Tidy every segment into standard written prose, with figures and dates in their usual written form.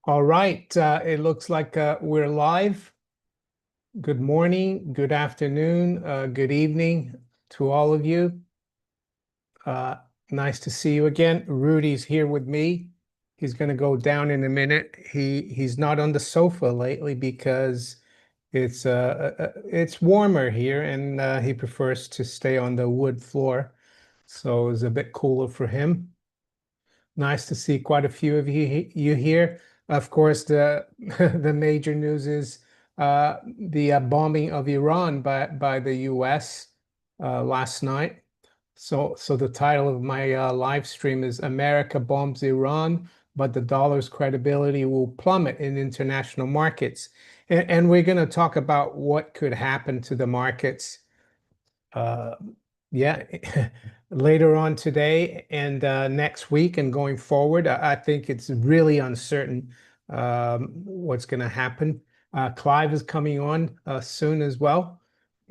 All right, it looks like we're live. Good morning, good afternoon, good evening to all of you. Uh, nice to see you again. Rudy's here with me. He's going to go down in a minute. He's not on the sofa lately because it's warmer here, and he prefers to stay on the wood floor, so it's a bit cooler for him. Nice to see quite a few of you here. Of course, the the major news is the bombing of Iran by the U.S. Last night. So the title of my live stream is America Bombs Iran, but the dollar's credibility will plummet in international markets. And we're going to talk about what could happen to the markets. Uh, yeah, later on today and next week and going forward, I think it's really uncertain what's going to happen. Clive is coming on soon as well,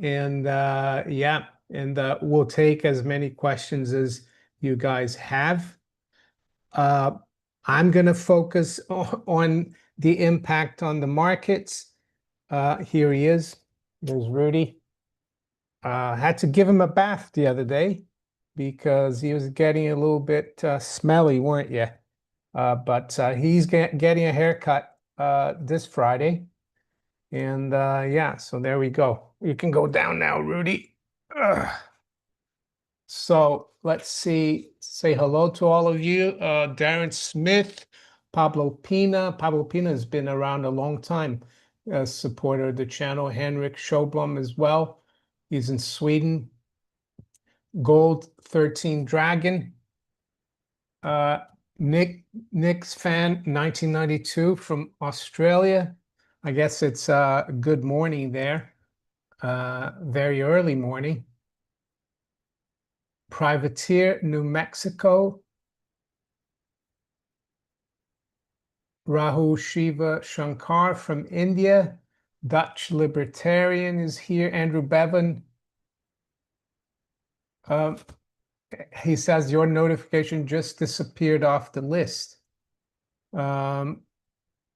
and yeah, and we'll take as many questions as you guys have. Uh, I'm going to focus on the impact on the markets. Here he is. There's Rudy. Had to give him a bath the other day because he was getting a little bit smelly, weren't you? But he's getting a haircut this Friday. And yeah, so there we go. You can go down now, Rudy. Ugh. So let's see, say hello to all of you. Darren Smith, Pablo Pina. Pablo Pina has been around a long time, supporter of the channel. Henrik Sjöblom as well. He's in Sweden. Gold 13 Dragon. Nick's fan 1992 from Australia. I guess it's good morning there. Very early morning. Privateer, New Mexico. Rahul Shiva Shankar from India. Dutch Libertarian is here. Andrew Bevan. He says your notification just disappeared off the list.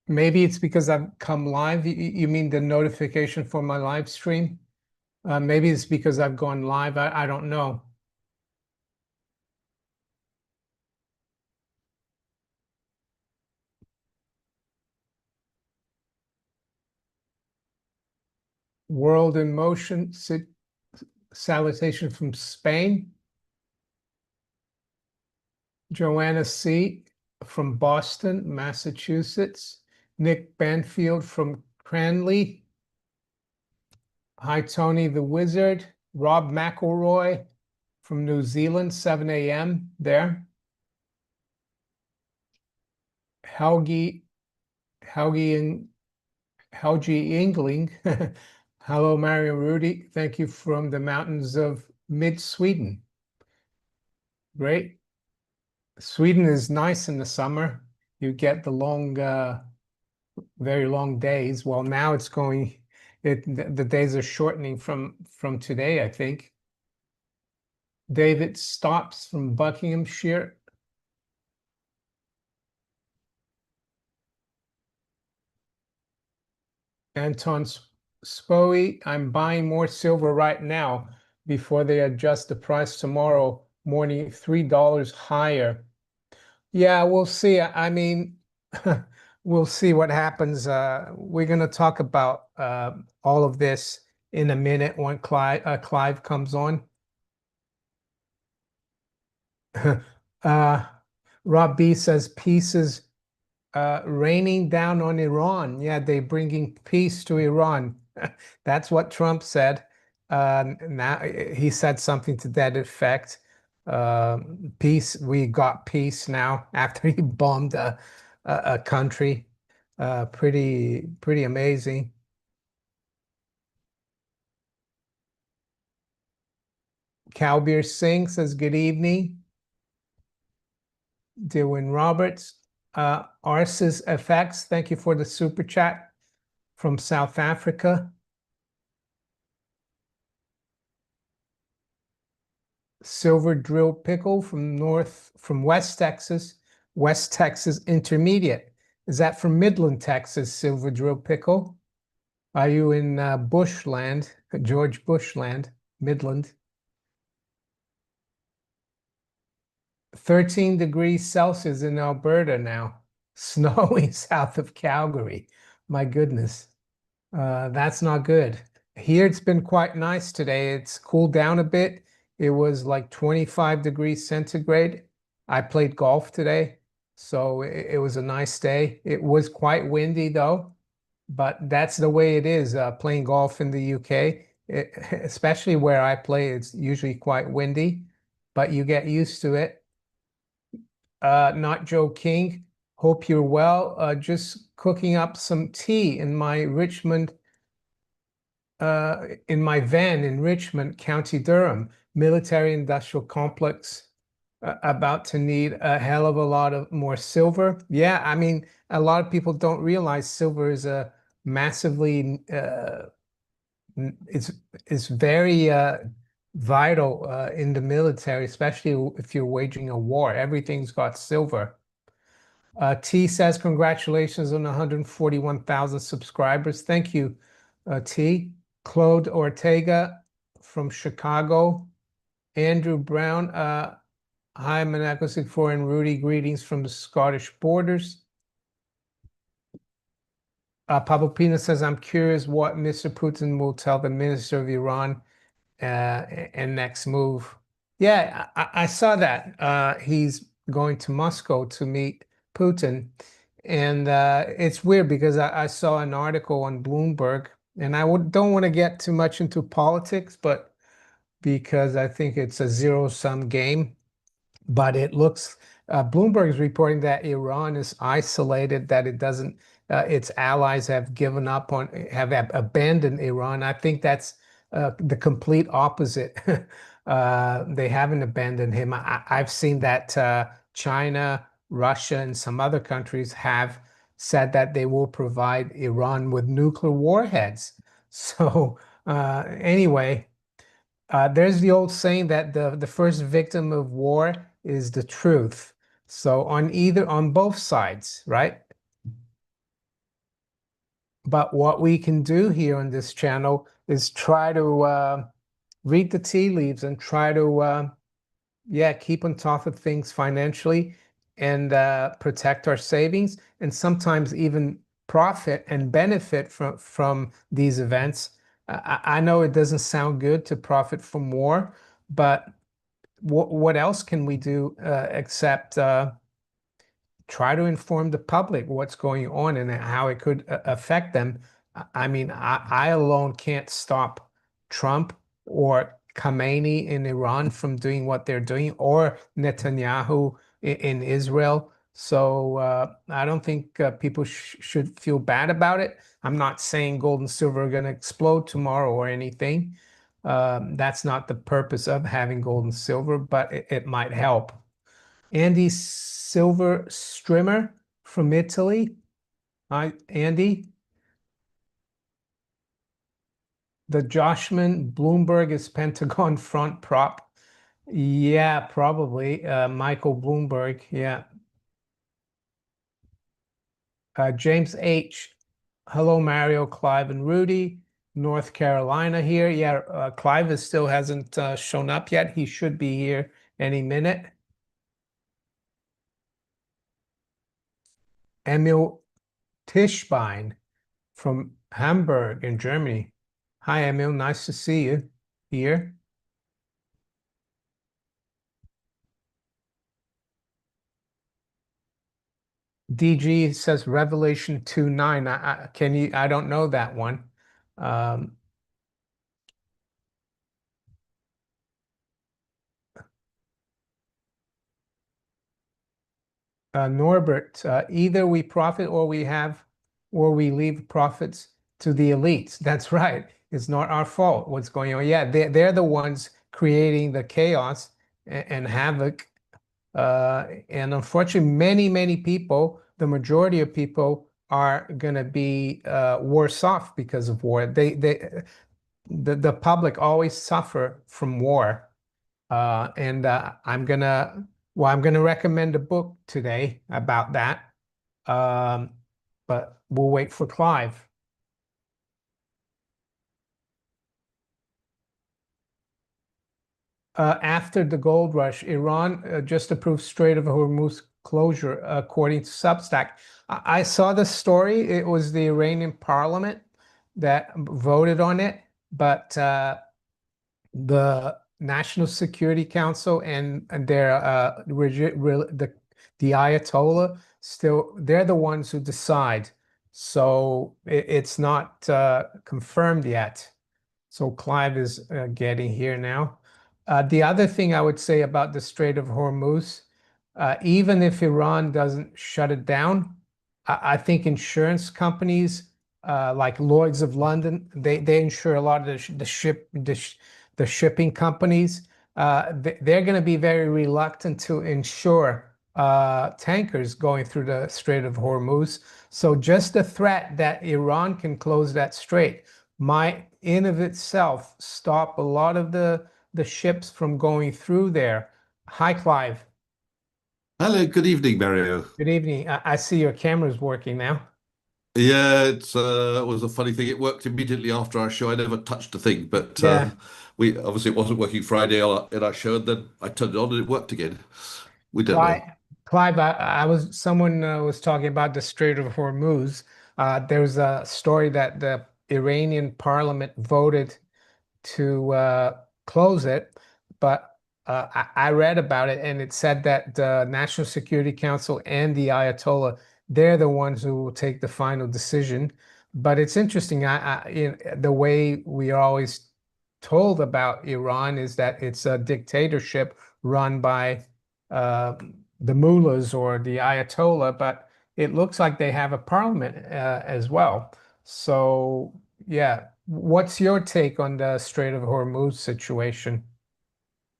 Maybe it's because I've come live. You mean the notification for my live stream? Maybe it's because I've gone live. I don't know. World in Motion, salutation from Spain. Joanna C. from Boston, Massachusetts. Nick Banfield from Cranley. Hi, Tony the Wizard. Rob McElroy from New Zealand, 7 a.m. there. Helgi Ingling. Hello, Mario Rudy. Thank you from the mountains of mid-Sweden. Great. Sweden is nice in the summer. You get the long, very long days. Well, now it's going, the days are shortening from today, I think. David Stops from Buckinghamshire. Anton Spoe, I'm buying more silver right now before they adjust the price tomorrow morning, $3 higher. Yeah, we'll see. I mean, we'll see what happens. We're going to talk about all of this in a minute when Clive comes on. Rob B says peace is raining down on Iran. Yeah, they're bringing peace to Iran. That's what Trump said. Now he said something to that effect. Peace, we got peace now after he bombed a country. Pretty amazing. Cowbeer Singh says good evening. Dewin Roberts. Arsis FX, thank you for the super chat from South Africa. Silver Drill Pickle from West Texas Intermediate. Is that from Midland, Texas, Silver Drill Pickle? Are you in Bushland, George Bushland, Midland? 13 degrees Celsius in Alberta now, snowing south of Calgary. My goodness, that's not good. Here it's been quite nice today. It's cooled down a bit. It was like 25 degrees centigrade. I played golf today, so it was a nice day. It was quite windy though, but that's the way it is playing golf in the UK. Especially where I play, it's usually quite windy, but you get used to it. Not Joe King. Hope you're well. Just cooking up some tea in my van in Richmond, County Durham, military industrial complex. About to need a hell of a lot of more silver. Yeah, I mean, a lot of people don't realize silver is a massively it's very vital in the military, especially if you're waging a war. Everything's got silver. T says, congratulations on 141,000 subscribers. Thank you, T. Claude Ortega from Chicago. Andrew Brown. Hi, Monaco64 and Rudy. Greetings from the Scottish borders. Pablo Pina says, I'm curious what Mr. Putin will tell the Minister of Iran and next move. Yeah, I saw that. He's going to Moscow to meet Putin. And it's weird because I saw an article on Bloomberg, and don't want to get too much into politics, but because I think it's a zero-sum game. But it looks, Bloomberg is reporting that Iran is isolated, that its allies have given up on, have abandoned Iran. I think that's the complete opposite. They haven't abandoned him. I've seen that China, Russia, and some other countries have said that they will provide Iran with nuclear warheads. So anyway. There's the old saying that the first victim of war is the truth. So on both sides, right? But what we can do here on this channel is try to read the tea leaves and try to yeah, keep on top of things financially and protect our savings and sometimes even profit and benefit from these events. I know it doesn't sound good to profit from war, but what else can we do except try to inform the public what's going on and how it could affect them? I mean, I alone can't stop Trump or Khamenei in Iran from doing what they're doing, or Netanyahu in Israel. So I don't think people should feel bad about it. I'm not saying gold and silver are going to explode tomorrow or anything. That's not the purpose of having gold and silver, but it might help. Andy Silver Strimmer from Italy. Hi, Andy. The Joshman Bloomberg is Pentagon front prop. Yeah, probably. Michael Bloomberg. Yeah. James H. Hello, Mario, Clive, and Rudy. North Carolina here. Yeah, Clive still hasn't shown up yet. He should be here any minute. Emil Tischbein from Hamburg in Germany. Hi, Emil. Nice to see you here. DG says Revelation 2:9. I don't know that one. Um, Norbert, either we profit or we leave profits to the elites. That's right. It's not our fault what's going on. Yeah, they're the ones creating the chaos and havoc. And unfortunately, many people, the majority of people are going to be worse off because of war. The public always suffer from war. And I'm gonna recommend a book today about that. but we'll wait for Clive. After the gold rush, Iran just approved Strait of Hormuz closure, according to Substack. I saw the story. It was the Iranian parliament that voted on it, but the National Security Council and their the Ayatollah still they're the ones who decide. So it's not confirmed yet. So Clive is getting here now. The other thing I would say about the Strait of Hormuz, even if Iran doesn't shut it down, I think insurance companies like Lloyd's of London, they insure a lot of the shipping companies. They're going to be very reluctant to insure tankers going through the Strait of Hormuz. So just the threat that Iran can close that strait might in of itself stop a lot of the ships from going through there. Hi, Clive. Hello, good evening, Mario. Good evening. I see your camera's working now. Yeah, it was a funny thing. It worked immediately after our show. I never touched a thing, but Yeah, we obviously it wasn't working Friday in our show, and then I turned it on and it worked again. We don't Clive. know. Clive, I was someone was talking about the Strait of Hormuz. There was a story that the Iranian parliament voted to close it, but I read about it and it said that the National Security Council and the Ayatollah, they're the ones who will take the final decision. But it's interesting, the way we are always told about Iran is that it's a dictatorship run by uh, the mullahs or the Ayatollah, but it looks like they have a parliament as well. So, yeah. What's your take on the Strait of Hormuz situation?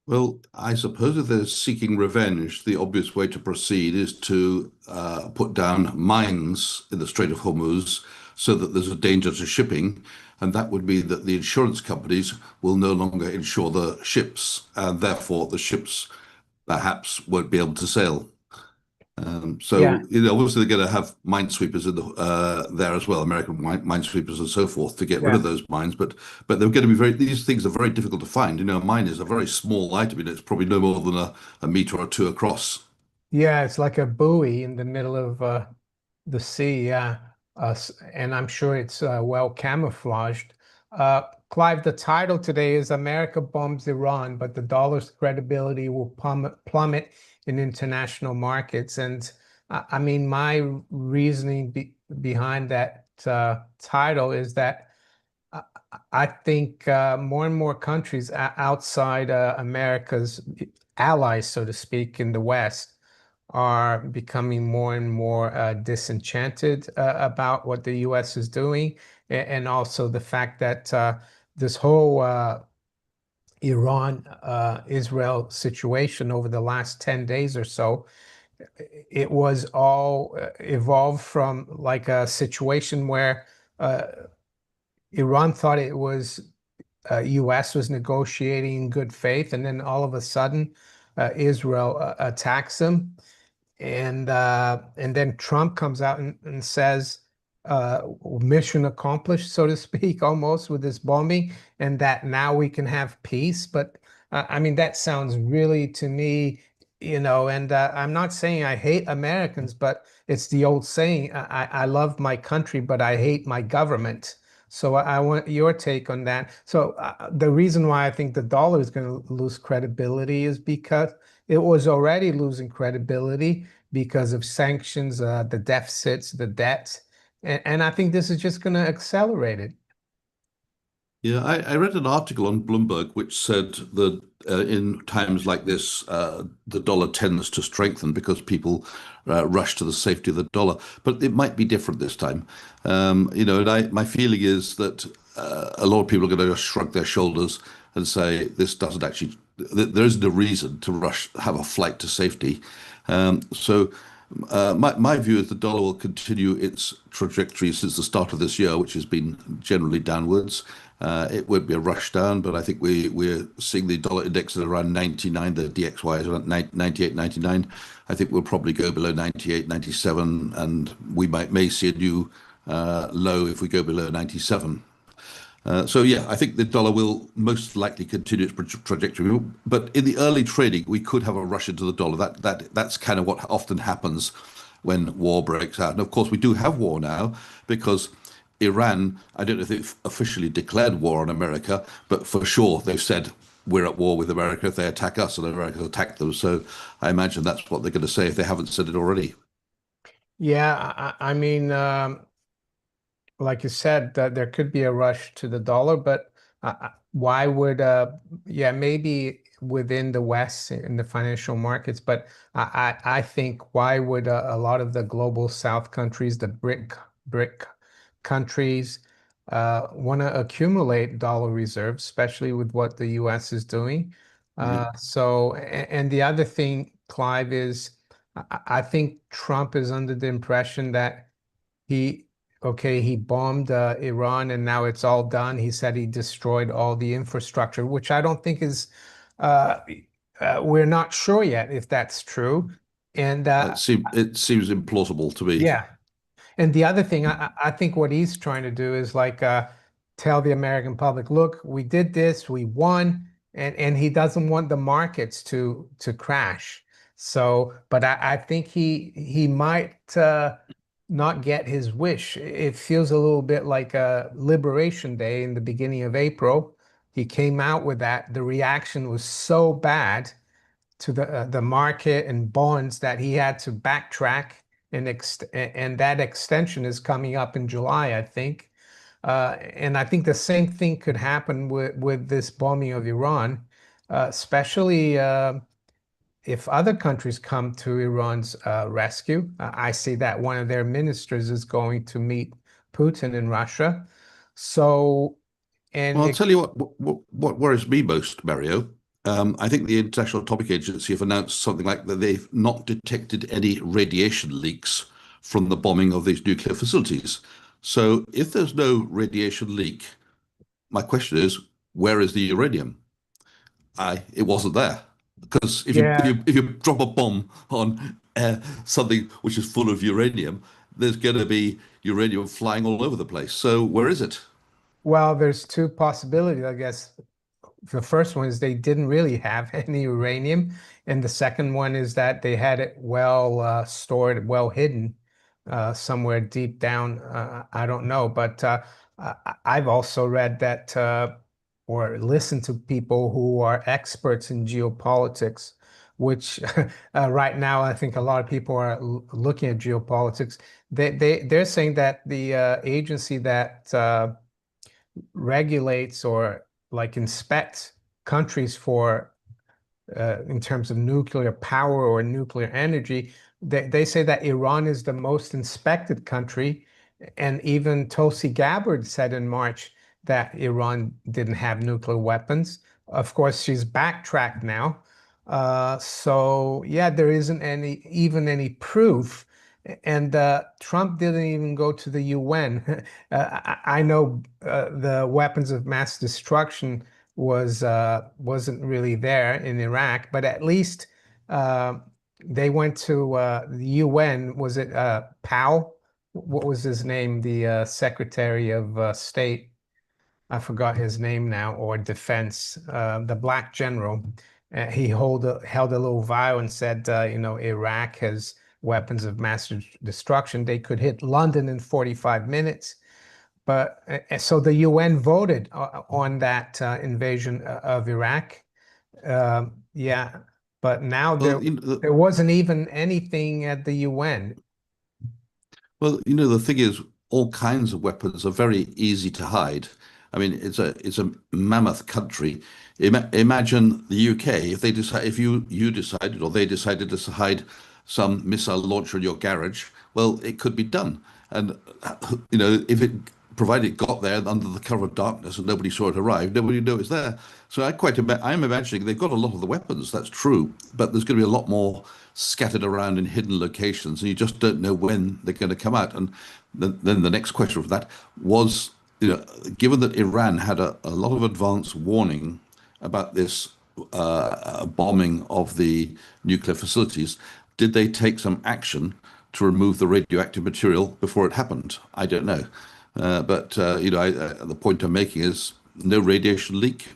Well, I suppose if they're seeking revenge, the obvious way to proceed is to put down mines in the Strait of Hormuz so that there's a danger to shipping. And that would mean that the insurance companies will no longer insure the ships, and therefore the ships perhaps won't be able to sail. Yeah, Obviously they're going to have minesweepers in there as well, American minesweepers and so forth, to get rid yeah. of those mines. But they're going to be very. These things are very difficult to find. A mine is a very small item. It's probably no more than a meter or two across. Yeah, it's like a buoy in the middle of the sea. Yeah, and I'm sure it's well camouflaged. Clive, the title today is America Bombs Iran, but the dollar's credibility will plummet in international markets. And I mean, my reasoning behind that title is that I I think more and more countries outside America's allies, so to speak, in the West are becoming more and more disenchanted about what the US is doing, and also the fact that this whole Iran Israel situation over the last 10 days or so, it was all evolved from like a situation where uh, Iran thought it was US was negotiating in good faith, and then all of a sudden, Israel attacks them, and then Trump comes out and says, mission accomplished, so to speak, almost with this bombing, and that now we can have peace. But I mean, that sounds really to me, and I'm not saying I hate Americans, but it's the old saying, I love my country, but I hate my government. So I want your take on that. So the reason why I think the dollar is going to lose credibility is because it was already losing credibility because of sanctions, the deficits, the debts. And I think this is just going to accelerate it. Yeah, I read an article on Bloomberg which said that in times like this, the dollar tends to strengthen because people rush to the safety of the dollar. But it might be different this time. My feeling is that a lot of people are going to shrug their shoulders and say this doesn't actually, there isn't a reason to rush, have a flight to safety. So My view is the dollar will continue its trajectory since the start of this year, which has been generally downwards. It won't be a rush down, but I think we're seeing the dollar index at around 99. The DXY is around 98, 99. I think we'll probably go below 98, 97, and we may see a new low if we go below 97. So yeah, I think the dollar will most likely continue its trajectory. But in the early trading, we could have a rush into the dollar. That's kind of what often happens when war breaks out. And of course, we do have war now because Iran, I don't know if they've officially declared war on America, but for sure they've said we're at war with America if they attack us, and America will attack them. So I imagine that's what they're going to say if they haven't said it already. Yeah, I mean, like you said, there could be a rush to the dollar, but why would, yeah, maybe within the West in the financial markets, but I think why would a lot of the global South countries, the BRIC countries, want to accumulate dollar reserves, especially with what the US is doing? Yeah. And the other thing, Clive, is I think Trump is under the impression that he, okay, he bombed Iran and now it's all done. He said he destroyed all the infrastructure, which I don't think is, uh, we're not sure yet if that's true. And It seems implausible to me. yeah, and the other thing, I think what he's trying to do is like tell the American public, look, we did this, we won, and he doesn't want the markets to crash. So, but I think he might not get his wish. It feels a little bit like a Liberation Day in the beginning of April. He came out with that. The reaction was so bad to the market and bonds that he had to backtrack and that extension is coming up in July, I think. And I think the same thing could happen with this bombing of Iran, especially if other countries come to Iran's rescue. I see that one of their ministers is going to meet Putin in Russia. So, and Well, I'll it, tell you what worries me most, Mario. I think the International Atomic Agency have announced something like that they've not detected any radiation leaks from the bombing of these nuclear facilities. So if there's no radiation leak, my question is, where is the uranium? It wasn't there. Because yeah, if you drop a bomb on something which is full of uranium, there's going to be uranium flying all over the place. So where is it? well, there's two possibilities, I guess. The first one is they didn't really have any uranium, and the second one is that they had it well stored, well hidden somewhere deep down. I don't know, but I've also read that or listened to people who are experts in geopolitics, which right now I think a lot of people are looking at geopolitics. They're saying that the agency that regulates or like inspects countries for in terms of nuclear power or nuclear energy, they say that Iran is the most inspected country. And even Tulsi Gabbard said in March that Iran didn't have nuclear weapons. Of course, she's backtracked now. So yeah, there isn't even any proof. And Trump didn't even go to the UN. I know the weapons of mass destruction wasn't really there in Iraq, but at least uh, they went to the UN. Was it Powell? What was his name? The Secretary of State. I forgot his name now, or Defense. The black general. He held a little vial and said, Iraq has weapons of mass destruction. They could hit London in 45 minutes. But so the UN voted on that invasion of Iraq. Yeah, but now Well, there wasn't even anything at the UN. the thing is, all kinds of weapons are very easy to hide. I mean, it's a mammoth country. Imagine the UK if they decide if you decided or they decided to hide some missile launcher in your garage. Well, it could be done, and if it provided it got there under the cover of darkness and nobody saw it arrive, nobody knew it was there. So I'm imagining they've got a lot of the weapons, that's true, but there's going to be a lot more scattered around in hidden locations, and you just don't know when they're going to come out. And then the next question from that was, given that Iran had a lot of advance warning about this bombing of the nuclear facilities, did they take some action to remove the radioactive material before it happened? I don't know. The point I'm making is no radiation leak.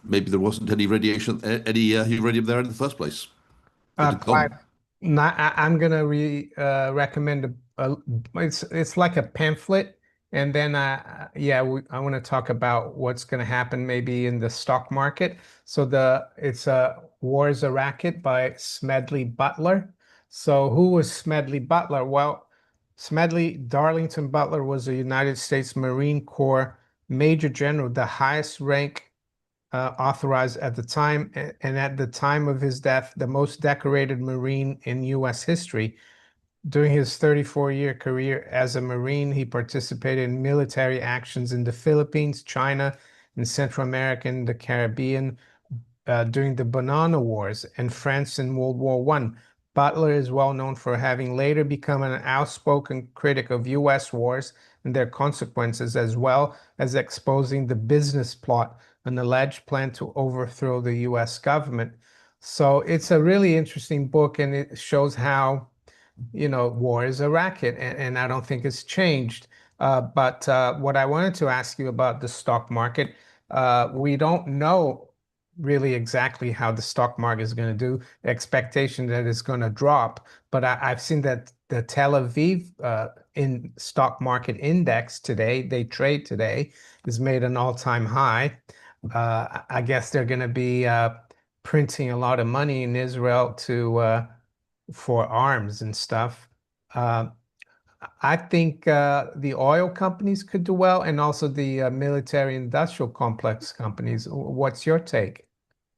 Maybe there wasn't any radiation, any uranium there in the first place. It had Clive, gone. I'm gonna re recommend it's like a pamphlet, and then yeah, I want to talk about what's gonna happen maybe in the stock market. So it's War is a Racket by Smedley Butler. So who was Smedley Butler? Well, Smedley Darlington Butler was a United States Marine Corps Major General, the highest rank authorized at the time, and at the time of his death, the most decorated Marine in U.S. history. During his 34-year career as a Marine, he participated in military actions in the Philippines, China, in Central America, and the Caribbean, during the Banana Wars and France in World War One. Butler is well known for having later become an outspoken critic of U.S. wars and their consequences, as well as exposing the business plot, an alleged plan to overthrow the U.S. government. So it's a really interesting book, and it shows how war is a racket, and I don't think it's changed. But what I wanted to ask you about the stock market, we don't know really exactly how the stock market is going to do. The expectation that it's going to drop, but I've seen that the Tel Aviv in stock market index today, they trade today, has made an all-time high. I guess they're going to be printing a lot of money in Israel to for arms and stuff. Uh, I think the oil companies could do well, and also the military industrial complex companies. What's your take?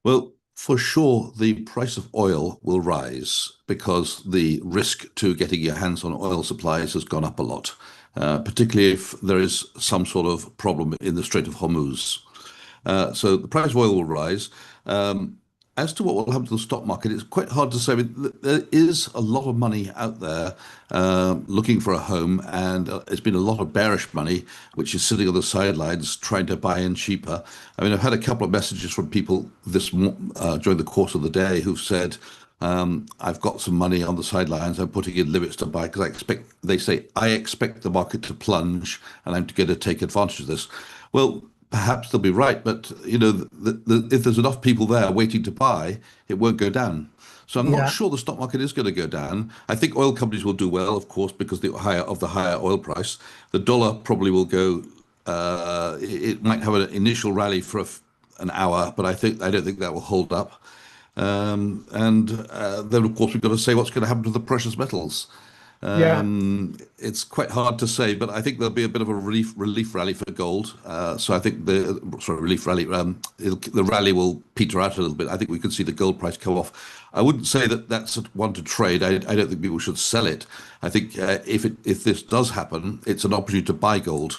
Well, for sure, the price of oil will rise because the risk to getting your hands on oil supplies has gone up a lot, particularly if there is some sort of problem in the Strait of Hormuz. So the price of oil will rise. Um, as to what will happen to the stock market, it's quite hard to say. I mean, there is a lot of money out there looking for a home, and there's been a lot of bearish money which is sitting on the sidelines trying to buy in cheaper. I mean, I've had a couple of messages from people during the course of the day who've said, I've got some money on the sidelines. I'm putting in limits to buy because I expect the market to plunge and I'm going to take advantage of this. Well, perhaps they'll be right, but if there's enough people there waiting to buy, it won't go down. So I'm not Yeah. sure the stock market is going to go down. I think oil companies will do well, of course, because the higher oil price. The dollar probably will go. It might have an initial rally for an hour, but I don't think that will hold up. And then, of course, we've got to say what's going to happen to the precious metals. Yeah. It's quite hard to say, but I think there'll be a bit of a relief rally for gold. So I think relief rally. The rally will peter out a little bit. I think we could see the gold price come off. I wouldn't say that that's one to trade. I don't think people should sell it. I think if this does happen, it's an opportunity to buy gold.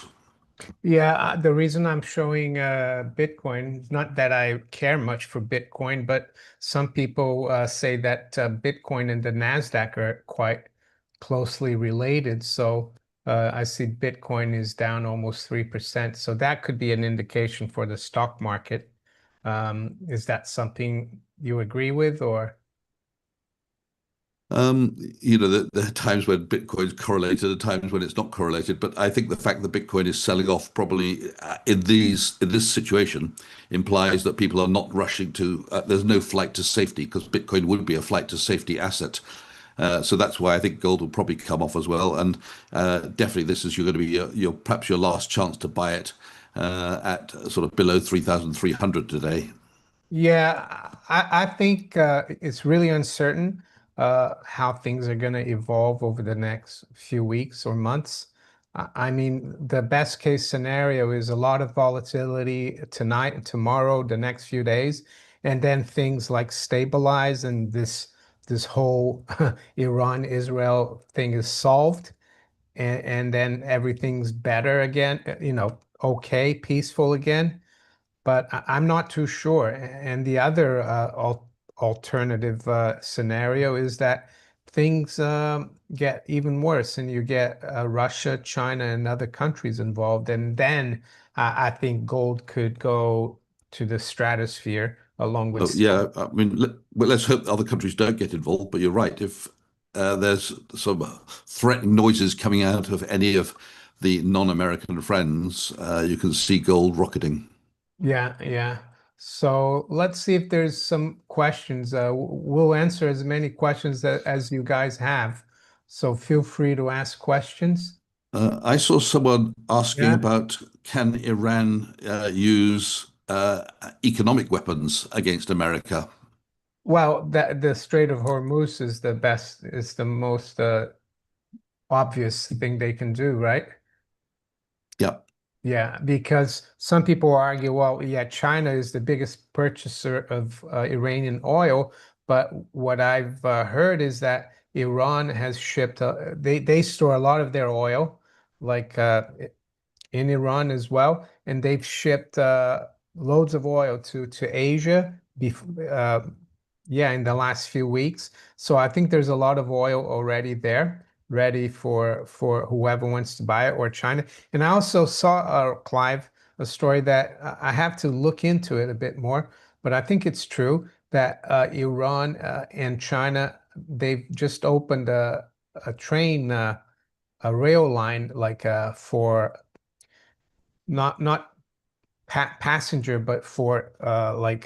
Yeah, the reason I'm showing Bitcoin, not that I care much for Bitcoin, but some people say that Bitcoin and the Nasdaq are quite closely related. So I see Bitcoin is down almost 3%. So that could be an indication for the stock market. Is that something you agree with, or? There are times when Bitcoin's correlated and times when it's not correlated. But I think the fact that Bitcoin is selling off probably in this situation implies that people are not rushing to. There's no flight to safety because Bitcoin would be a flight to safety asset. So that's why I think gold will probably come off as well. And definitely, this is going to be perhaps your last chance to buy it at sort of below 3,300 today. Yeah, I think it's really uncertain how things are going to evolve over the next few weeks or months. I mean, the best case scenario is a lot of volatility tonight and tomorrow, the next few days, and then things like stabilize and this whole Iran-Israel thing is solved. and then everything's better again, okay, peaceful again. But I'm not too sure. And the other alternative scenario is that things get even worse, and you get Russia, China, and other countries involved, and then I think gold could go to the stratosphere along with Oh, yeah, silver. I mean, well, let's hope other countries don't get involved. But you're right. If there's some threatening noises coming out of any of the non-American friends, you can see gold rocketing. Yeah, yeah. So let's see if there's some questions. We'll answer as many questions as you guys have. So feel free to ask questions. I saw someone asking Yeah. about can Iran use economic weapons against America? Well, the Strait of Hormuz is the most obvious thing they can do, right? Yeah. Yeah, because some people argue, well, yeah, China is the biggest purchaser of Iranian oil, but what I've heard is that Iran has shipped, they store a lot of their oil, like in Iran as well, and they've shipped loads of oil to Asia yeah, in the last few weeks. So I think there's a lot of oil already there, ready for whoever wants to buy it or China. And I also saw, Clive, a story that I have to look into it a bit more, but I think it's true that Iran and China, they've just opened a train, a rail line, like for not passenger, but for like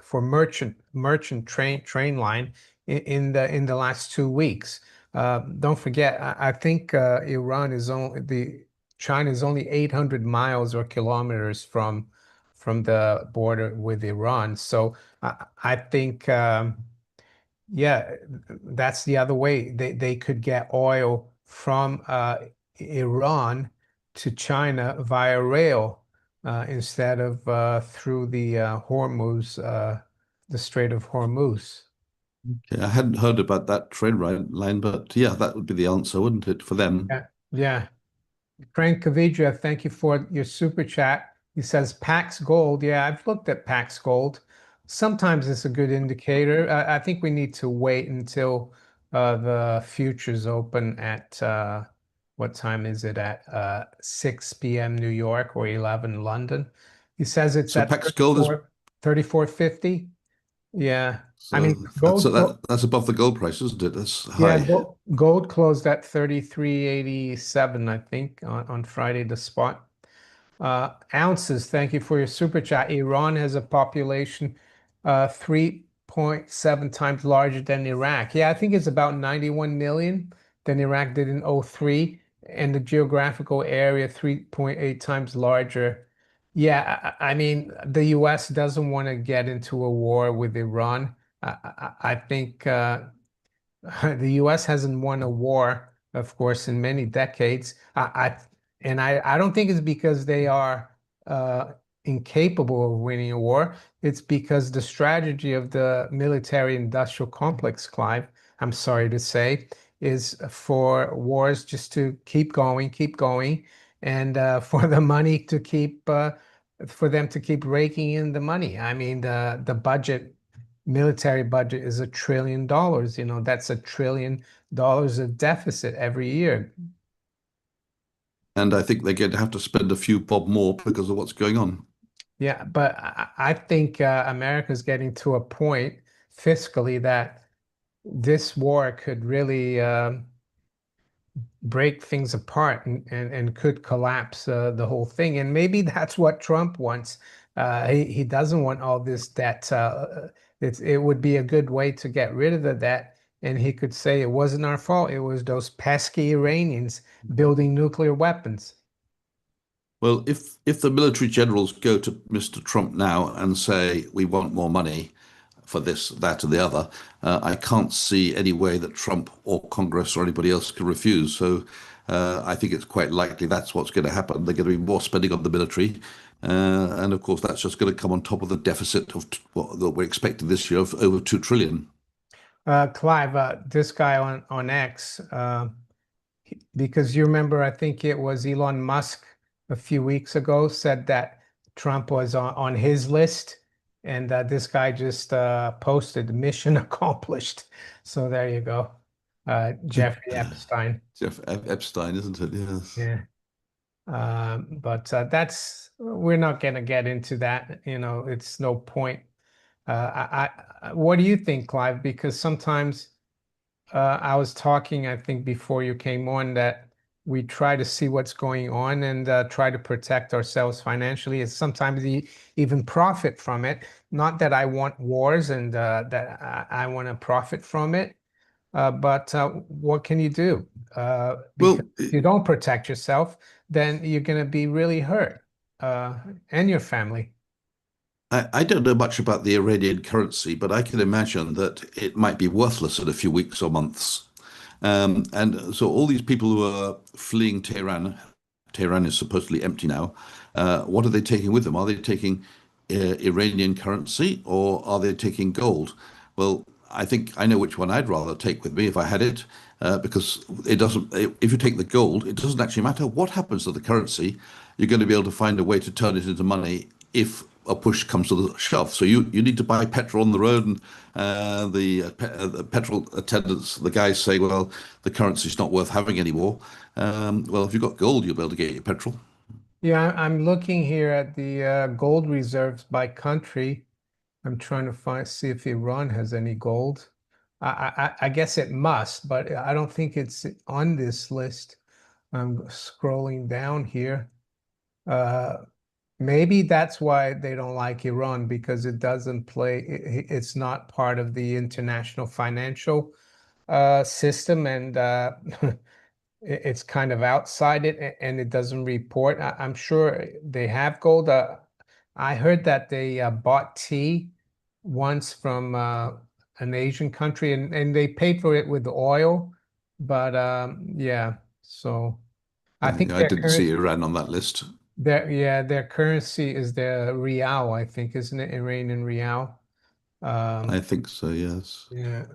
for merchant train line in the last 2 weeks. Don't forget, I think Iran is only the China is only 800 miles or kilometers from the border with Iran. So I think yeah, that's the other way. They could get oil from Iran to China via rail instead of through the the Strait of Hormuz. Yeah, I hadn't heard about that line, but yeah, that would be the answer, wouldn't it, for them? Yeah, yeah. Frank Kavija, thank you for your super chat. He says Pax Gold. Yeah, I've looked at Pax Gold. Sometimes it's a good indicator. I think we need to wait until the futures open at what time is it at 6 p.m. New York or 11 London. He says it's So at Pax Gold is 34.50. Yeah. I mean, so that's above the gold price, isn't it? That's yeah, high. gold closed at 33.87, I think, on Friday, the spot. Ounces, thank you for your super chat. Iran has a population 3.7 times larger than Iraq. Yeah, I think it's about 91 million than Iraq did in '03, and the geographical area 3.8 times larger. Yeah, I mean, the US doesn't want to get into a war with Iran. I think the U.S. hasn't won a war, of course, in many decades. I don't think it's because they are uh, incapable of winning a war. It's because the strategy of the military-industrial complex, Clive, I'm sorry to say, is for wars just to keep going, and for the money to keep for them to keep raking in the money. I mean, the budget military budget is $1 trillion. That's $1 trillion of deficit every year. And I think they're going to have to spend a few bob more because of what's going on. Yeah, but I think America's getting to a point fiscally that this war could really break things apart and could collapse the whole thing. And maybe that's what Trump wants. He doesn't want all this debt. It would be a good way to get rid of the debt. And he could say it wasn't our fault. It was those pesky Iranians building nuclear weapons. Well, if the military generals go to Mr. Trump now and say we want more money for this, that, and the other, I can't see any way that Trump or Congress or anybody else can refuse. So I think it's quite likely that's what's going to happen. There's going to be more spending on the military, and of course that's just going to come on top of the deficit of what that we're expecting this year of over 2 trillion. Clive, this guy on X, Because you remember, I think it was Elon Musk a few weeks ago said that Trump was on his list, and this guy just posted mission accomplished. So there you go. Jeffrey Epstein. Jeff Epstein, isn't it? Yes. Yeah. But we're not going to get into that. It's no point. What do you think, Clive? Because sometimes I was talking, I think, before you came on that we try to see what's going on and try to protect ourselves financially. And sometimes even profit from it. Not that I want wars and that I want to profit from it, but what can you do? Because Well, if you don't protect yourself, then you're going to be really hurt, and your family. I don't know much about the Iranian currency, but I can imagine that it might be worthless in a few weeks or months. And so all these people who are fleeing Tehran, Tehran is supposedly empty now. What are they taking with them? Are they taking Iranian currency or are they taking gold? Well, I think I know which one I'd rather take with me if I had it, because it doesn't. If you take the gold, it doesn't actually matter what happens to the currency. You're going to be able to find a way to turn it into money if a push comes to the shove. So you need to buy petrol on the road, and the petrol attendants, the guys say, well, the currency's not worth having anymore. Well, if you've got gold, you'll be able to get your petrol. Yeah, I'm looking here at the gold reserves by country. I'm trying to see if Iran has any gold. I guess it must, but I don't think it's on this list. I'm scrolling down here. Uh, Maybe that's why they don't like Iran because it doesn't it's not part of the international financial system, and it's kind of outside it, and it doesn't report. I'm sure they have gold. I heard that they bought tea once from an Asian country, and they paid for it with oil. But yeah, so I think I didn't see Iran on that list. their currency is the rial, I think, isn't it? Iranian rial. I Um, think so, yes. yeah.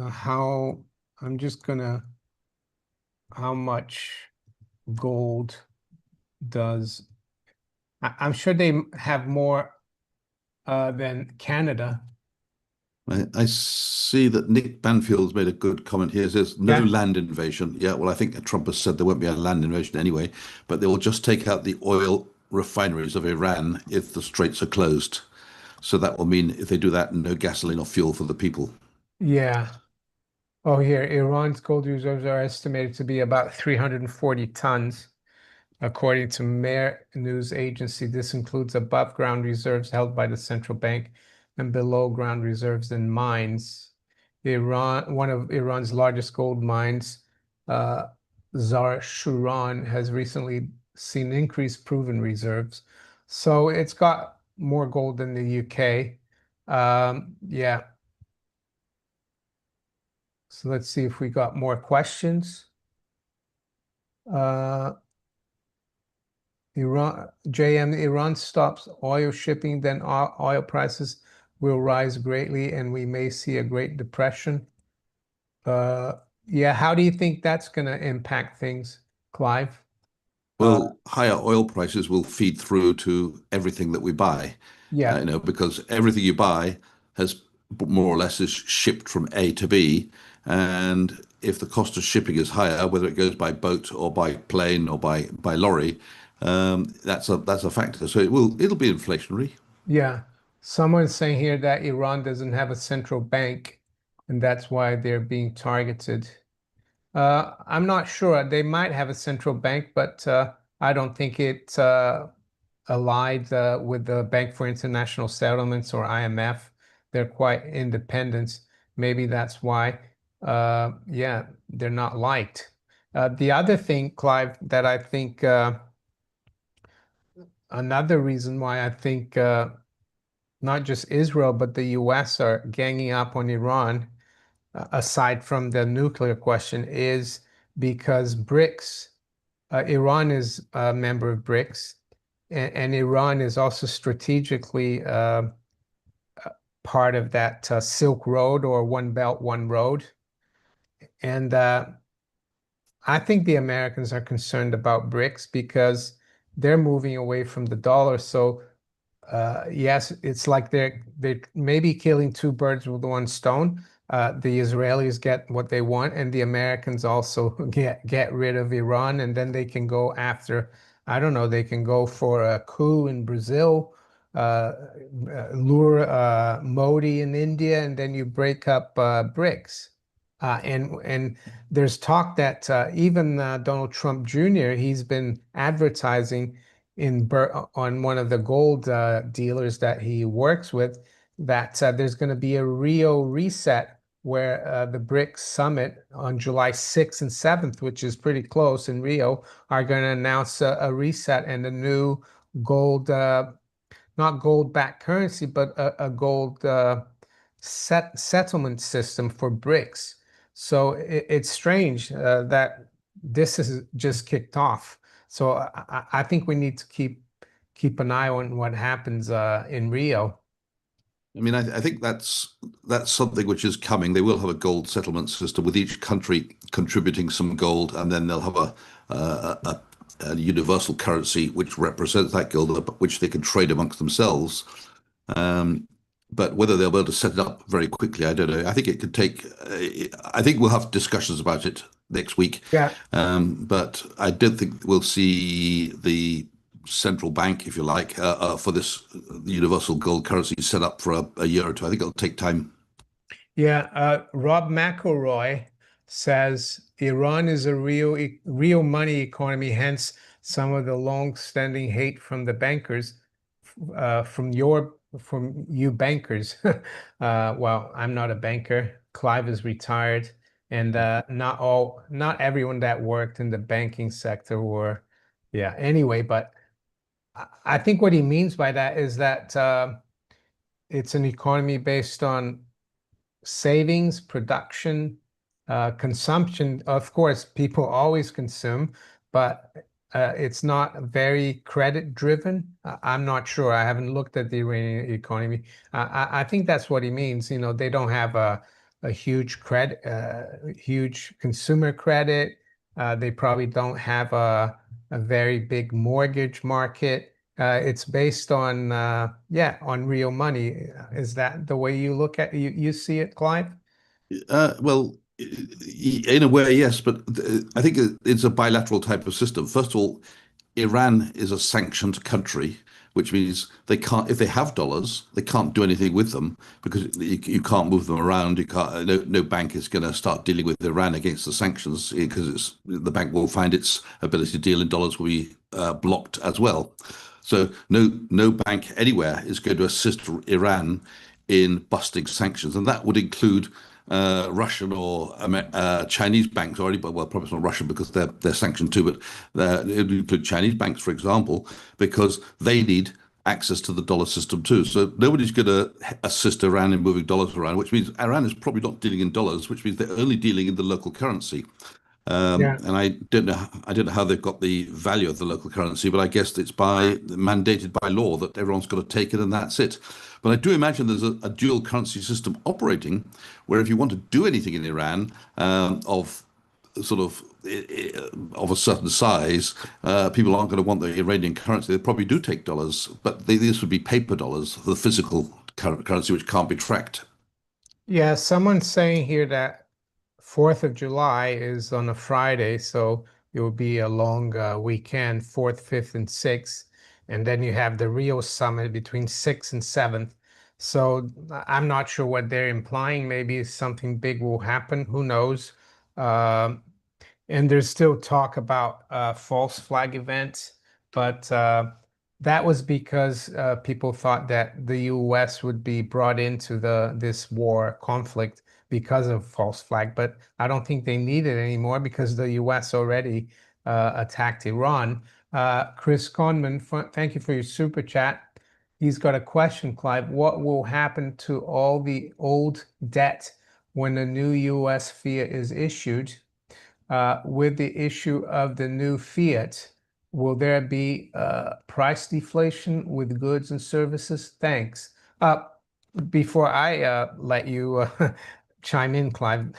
How I'm just gonna how much gold does I'm sure they have more than Canada. I see that Nick Banfield's made a good comment here. It says no Yeah. land invasion. Yeah, well, I think Trump has said there won't be a land invasion anyway, but they will just take out the oil refineries of Iran if the straits are closed. So that will mean if they do that, no gasoline or fuel for the people. Yeah. Oh, here, Iran's gold reserves are estimated to be about 340 tons. According to Mehr news agency, this includes above ground reserves held by the central bank and below ground reserves in mines. One of Iran's largest gold mines, uh, Shuran, has recently seen increased proven reserves. So it's got more gold than the UK. Yeah, so let's see if we got more questions. Uh, Iran stops oil shipping, then oil prices will rise greatly and we may see a Great Depression. Uh, yeah, how do you think that's going to impact things, Clive? Uh, Well, higher oil prices will feed through to everything that we buy, yeah, because everything you buy has more or less is shipped from A to B. And if the cost of shipping is higher, whether it goes by boat or by plane or by lorry, that's a factor. So it'll be inflationary. yeah. Someone's saying here that Iran doesn't have a central bank and that's why they're being targeted. I'm not sure. They might have a central bank, but I don't think it allied with the Bank for International Settlements or IMF. They're quite independent. Maybe that's why, yeah, they're not liked. The other thing, Clive, that I think another reason why I think not just Israel, but the US are ganging up on Iran, aside from the nuclear question, is because BRICS, Iran is a member of BRICS, and Iran is also strategically part of that Silk Road or One Belt, One Road. And I think the Americans are concerned about BRICS because they're moving away from the dollar. So yes, it's like they're maybe killing two birds with one stone. The Israelis get what they want, and the Americans also get rid of Iran, and then they can go after, I don't know, they can go for a coup in Brazil, lure Modi in India, and then you break up BRICS. And there's talk that even Donald Trump Jr., he's been advertising on one of the gold dealers that he works with that there's going to be a Rio reset where the BRICS summit on July 6th and 7th, which is pretty close in Rio, are going to announce a reset and a new gold, not gold-backed currency, but a gold settlement system for BRICS. So it's strange that this is just kicked off. So I think we need to keep an eye on what happens in Rio. I mean, I think that's something which is coming. They will have a gold settlement system with each country contributing some gold, and then they'll have a universal currency which represents that gold, which they can trade amongst themselves. Um, but whether they'll be able to set it up very quickly, I don't know. I think it could take. I think we'll have discussions about it next week, Yeah. but I don't think we'll see the central bank, if you like, for this universal gold currency set up for a year or two. I think it'll take time. Yeah, Rob McElroy says Iran is a real money economy, hence some of the long-standing hate from the bankers, from you bankers. Well, I'm not a banker. Clive is retired, and not everyone that worked in the banking sector were, yeah. Anyway, but I think what he means by that is that it's an economy based on savings, production, consumption. Of course, people always consume, but it's not very credit driven. I'm not sure. I haven't looked at the Iranian economy. I think that's what he means. You know, they don't have a huge consumer credit. They probably don't have a very big mortgage market. It's based on yeah, on real money. Is that the way you look at you see it, Clive? Well, in a way, yes, but I think it's a bilateral type of system. First of all, Iran is a sanctioned country, which means they can't, if they have dollars, they can't do anything with them because you can't move them around. You can't, no bank is going to start dealing with Iran against the sanctions because the bank will find its ability to deal in dollars will be blocked as well. So no bank anywhere is going to assist Iran in busting sanctions, and that would include Russian or Chinese banks already, but well, probably not Russian because they're sanctioned too, but it would include Chinese banks, for example, because they need access to the dollar system too. So nobody's going to assist Iran in moving dollars around, which means Iran is probably not dealing in dollars, which means they're only dealing in the local currency. Yeah. And I don't know how they've got the value of the local currency, but I guess it's mandated by law that everyone's got to take it and that's it. But I do imagine there's a dual currency system operating, where if you want to do anything in Iran of sort of a certain size, people aren't going to want the Iranian currency. They probably do take dollars, but these would be paper dollars, the physical currency which can't be tracked. Yeah, someone's saying here that 4th of July is on a Friday, so it will be a long weekend, 4th, 5th, and 6th. And then you have the Rio summit between 6th and 7th. So I'm not sure what they're implying. Maybe something big will happen. Who knows? Um, and there's still talk about false flag events, but that was because people thought that the U.S. would be brought into this war conflict because of false flag. But I don't think they need it anymore because the U.S. already attacked Iran. Chris Conman, thank you for your super chat. He's got a question, Clive. What will happen to all the old debt when the new U.S. fiat is issued? With the issue of the new fiat, will there be price deflation with goods and services? Thanks. Before I let you chime in, Clive,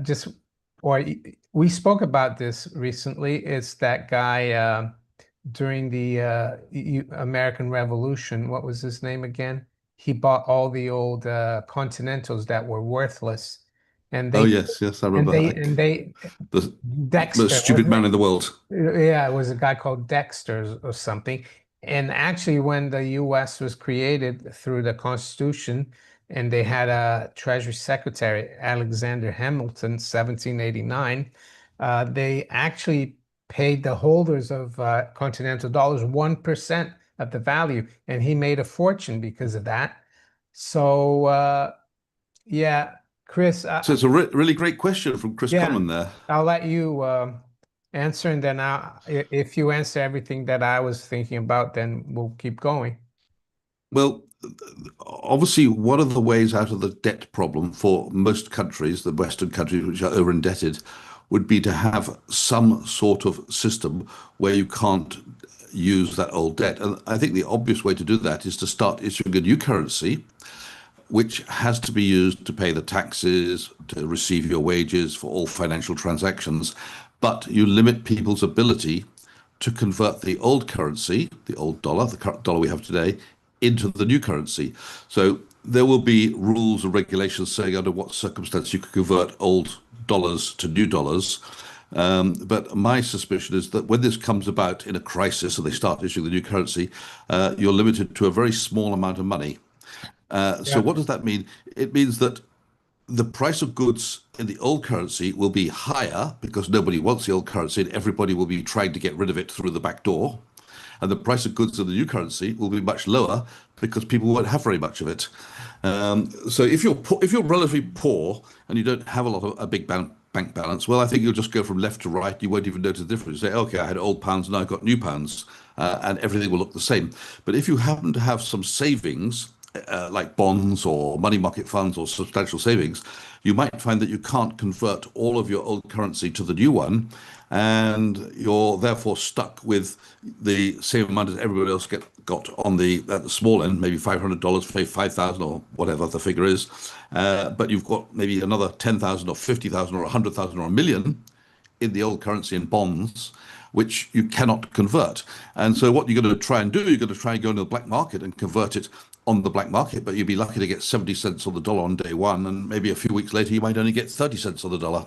just or we spoke about this recently. It's that guy during the American Revolution. What was his name again? He bought all the old Continentals that were worthless, and Oh they yes, yes, I and remember. they and they The most Dexter, stupid wasn't man it? in the world. Yeah, it was a guy called Dexter or something. And actually, when the US was created through the Constitution, and they had a Treasury Secretary, Alexander Hamilton, 1789, they actually paid the holders of Continental dollars 1% of the value, and he made a fortune because of that. So, yeah, Chris, So it's a really great question from Chris yeah, Conman there. I'll let you answer, and then if you answer everything that I was thinking about, then we'll keep going. Well, obviously, one of the ways out of the debt problem for most countries, the Western countries which are over indebted, would be to have some sort of system where you can't use that old debt. And I think the obvious way to do that is to start issuing a new currency, which has to be used to pay the taxes, to receive your wages for all financial transactions. But you limit people's ability to convert the old currency, the old dollar, the current dollar we have today, into the new currency. So there will be rules and regulations saying under what circumstance you can convert old dollars to new dollars. But my suspicion is that when this comes about in a crisis and they start issuing the new currency, you're limited to a very small amount of money. So Yeah. what does that mean? It means that the price of goods in the old currency will be higher because nobody wants the old currency and everybody will be trying to get rid of it through the back door. And the price of goods in the new currency will be much lower because people won't have very much of it. So if you're relatively poor and you don't have a big bank balance, well, I think you'll just go from left to right. You won't even notice the difference. You say, okay, I had old pounds, now I've got new pounds, and everything will look the same. But if you happen to have some savings, like bonds or money market funds or substantial savings, you might find that you can't convert all of your old currency to the new one, and you're therefore stuck with the same amount as everybody else got on the at the small end, maybe $500, pay 5,000 or whatever the figure is, but you've got maybe another 10,000 or 50,000 or 100,000 or a million in the old currency in bonds, which you cannot convert. And so what you're going to try and do, you're going to try and go into the black market and convert it on the black market, but you'd be lucky to get 70 cents on the dollar on day one, and maybe a few weeks later you might only get 30 cents on the dollar.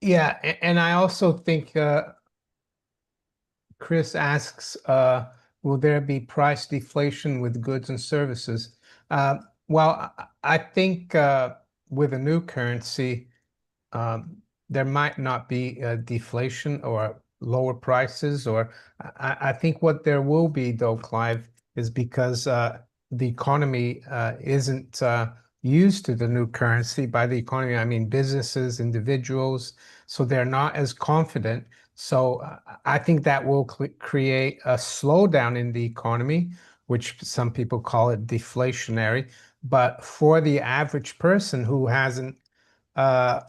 Yeah, and I also think Chris asks, will there be price deflation with goods and services? Well, I think with a new currency, there might not be a deflation or lower prices, or I think what there will be, though, Clive, is because the economy isn't used to the new currency. By the economy, I mean businesses, individuals, so they're not as confident. So I think that will create a slowdown in the economy, which some people call it deflationary. But for the average person who hasn't uh,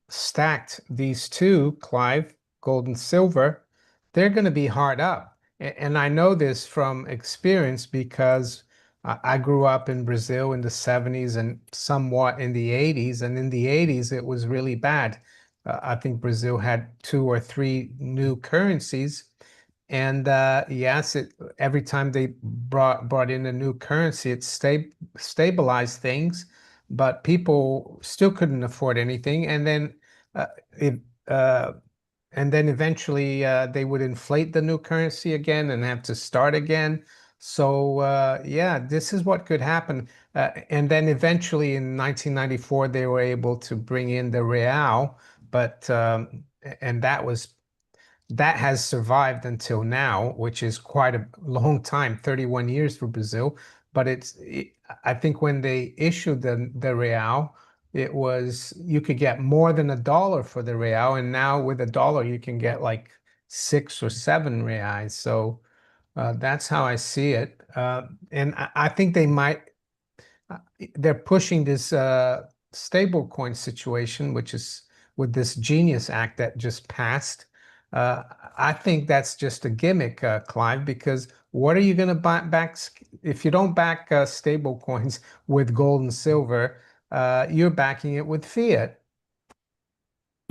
stacked these two, Clive, gold and silver, they're going to be hard up. And I know this from experience because I grew up in Brazil in the 70s and somewhat in the 80s. And in the 80s, it was really bad. I think Brazil had two or three new currencies. And yes, every time they brought in a new currency, it stabilized things, but people still couldn't afford anything. Uh, it uh, and then eventually they would inflate the new currency again and have to start again. So yeah, this is what could happen. And then eventually in 1994 they were able to bring in the real, but and that has survived until now, which is quite a long time, 31 years for Brazil. But I think when they issued the real, it was you could get more than $1 for the real, and now with $1 you can get like 6 or 7 reais. So that's how I see it. And I think they're pushing this stable coin situation, which is with this Genius Act that just passed. Uh, I think that's just a gimmick, Clive, because what are you going to back if you don't back stable coins with gold and silver? You're backing it with fiat.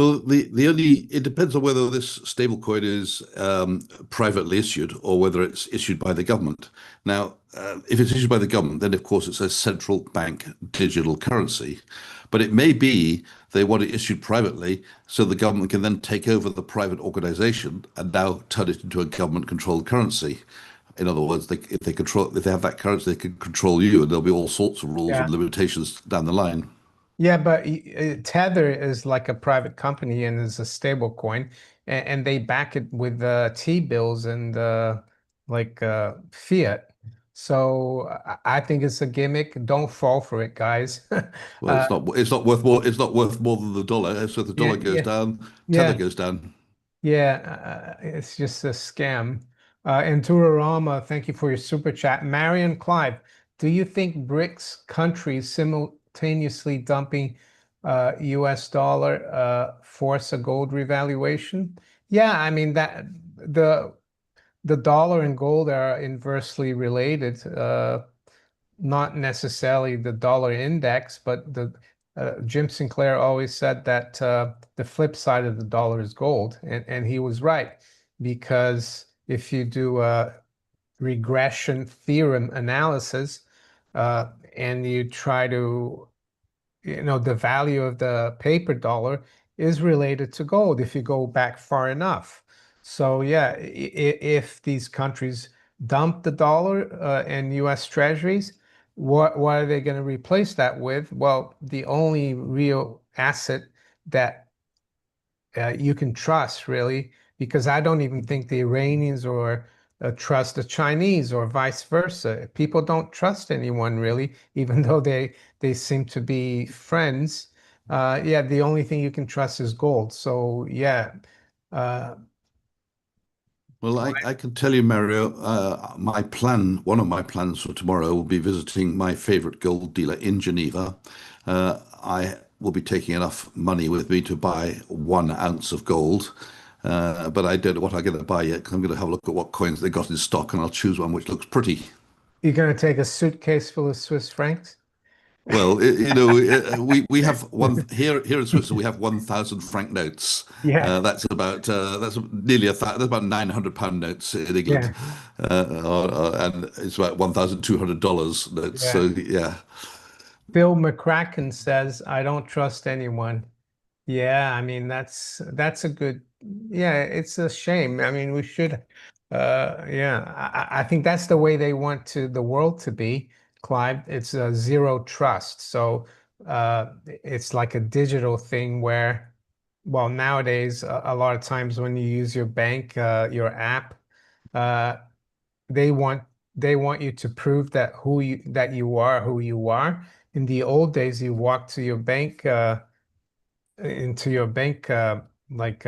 Well, the only it depends on whether this stablecoin is privately issued or whether it's issued by the government. Now, if it's issued by the government, then of course it's a central bank digital currency. But it may be they want it issued privately, so the government can then take over the private organization and now turn it into a government-controlled currency. In other words, if they have that currency, they can control you, and there'll be all sorts of rules and Yeah. limitations down the line. Yeah, but Tether is like a private company and is a stable coin, and they back it with T-bills and fiat. So I think it's a gimmick. Don't fall for it, guys. Well, it's not worth more than the dollar. So if the Yeah, dollar goes yeah, down, tether yeah. goes down. Yeah, it's just a scam. And Turarama, thank you for your super chat. Marion Clive, do you think BRICS countries simultaneously dumping US dollar force a gold revaluation? Yeah, I mean that the dollar and gold are inversely related. Not necessarily the dollar index, but the Jim Sinclair always said that the flip side of the dollar is gold, and he was right because if you do a regression theorem analysis and you try to the value of the paper dollar is related to gold if you go back far enough. So yeah, if these countries dump the dollar and US treasuries, what are they going to replace that with? Well, the only real asset that you can trust really, because I don't even think the Iranians or trust the Chinese or vice versa. People don't trust anyone really, even though they seem to be friends. Yeah, the only thing you can trust is gold. So yeah, uh, Well, I can tell you, Mario, one of my plans for tomorrow will be visiting my favorite gold dealer in Geneva. I will be taking enough money with me to buy 1 ounce of gold, but I don't know what I'm going to buy yet because I'm going to have a look at what coins they got in stock and I'll choose one which looks pretty. you're going to take a suitcase full of Swiss francs? Well, we have one here in Switzerland. We have 1,000 franc notes. Yeah, That's nearly that's about £900 notes in England, yeah, and it's about $1,200 notes. So yeah. yeah, Bill McCracken says, I don't trust anyone. Yeah, I mean that's a good yeah, it's a shame. I mean we should yeah, I think that's the way they want the world to be, Clive. It's a zero trust. So it's like a digital thing where well nowadays a lot of times when you use your bank your app uh they want they want you to prove that you are who you are. In the old days you walk to your bank into your bank like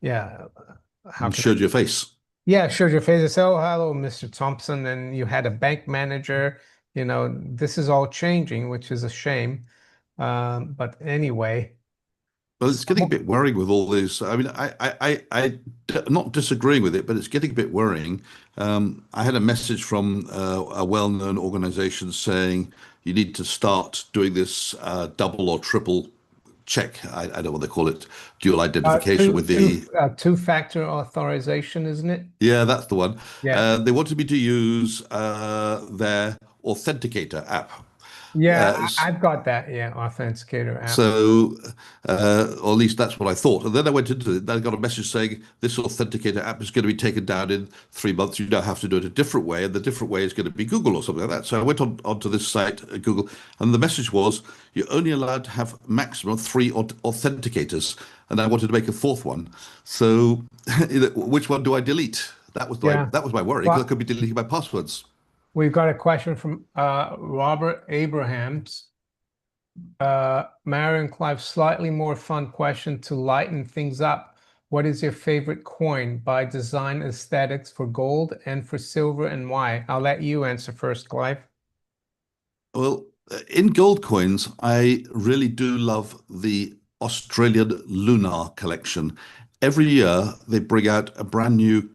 yeah how and can I showed your face. yeah showed your face and say oh hello Mr. Thompson and you had a bank manager, this is all changing, which is a shame, but anyway Well, it's getting a some, bit worrying with all this. I mean, I'm not disagreeing with it, but it's getting a bit worrying. I had a message from a well-known organization saying you need to start doing this double or triple check. I don't know what they call it, dual identification with the. two-factor authorization, isn't it? Yeah, that's the one. Yeah, They wanted me to use their authenticator app. yeah, Uh, I've got that, yeah, authenticator app. So, or at least that's what I thought. And then I went into it. And I got a message saying this authenticator app is going to be taken down in 3 months. You now have to do it a different way, and the different way is going to be Google or something like that. So I went onto this site, Google, and the message was you're only allowed to have maximum of three authenticators, and I wanted to make a fourth one. So, which one do I delete? Yeah. That was my worry because I Well, could be deleting my passwords. we've got a question from Robert Abrahams. Marion Clive, slightly more fun question to lighten things up. What is your favorite coin by design aesthetics for gold and for silver and why? I'll let you answer first, Clive. Well, in gold coins, I really do love the Australian Lunar collection. Every year, they bring out a brand new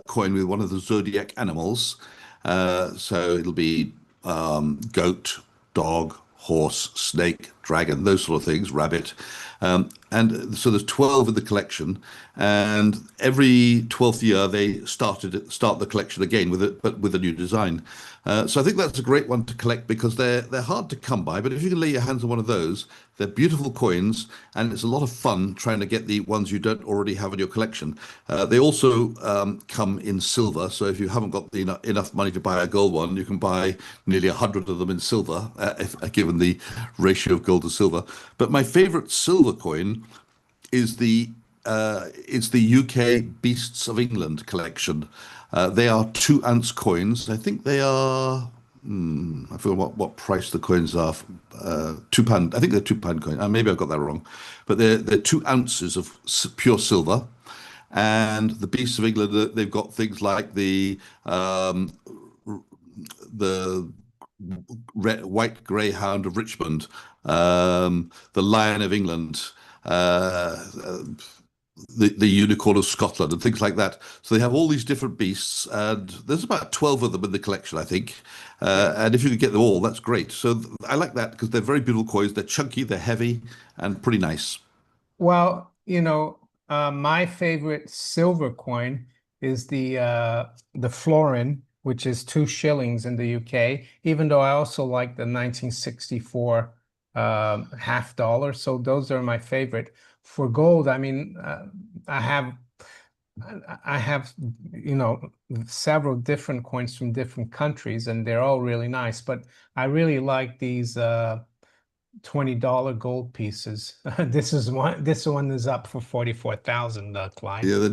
coin with one of the zodiac animals. So it'll be goat, dog, horse, snake, dragon, those sort of things, rabbit. And so there's 12 in the collection, and every 12th year they start the collection again with it, but with a new design. So I think that's a great one to collect because they're hard to come by. But if you can lay your hands on one of those, they're beautiful coins, and it's a lot of fun trying to get the ones you don't already have in your collection. They also come in silver, so if you haven't got enough money to buy a gold one, you can buy nearly 100 of them in silver, given the ratio of gold to silver. But my favorite silver coin is the UK Beasts of England collection. They are 2 ounce coins. I think they are. I forget what price the coins are. £2. I think they're £2 coins. Maybe I've got that wrong, but they're 2 ounces of pure silver. And the Beasts of England, they've got things like the white greyhound of Richmond, the Lion of England, uh, the unicorn of Scotland, and things like that. So they have all these different beasts, and there's about 12 of them in the collection, I think. And if you could get them all, that's great. So I like that because they're very beautiful coins. They're chunky, they're heavy, and pretty nice. Well, my favorite silver coin is the florin, which is 2 shillings in the UK, even though I also like the 1964 half dollar. So those are my favorite. For gold, I mean, I have I have, several different coins from different countries, and they're all really nice. But I really like these $20 gold pieces. This one is up for 44,000, Clive. Yeah,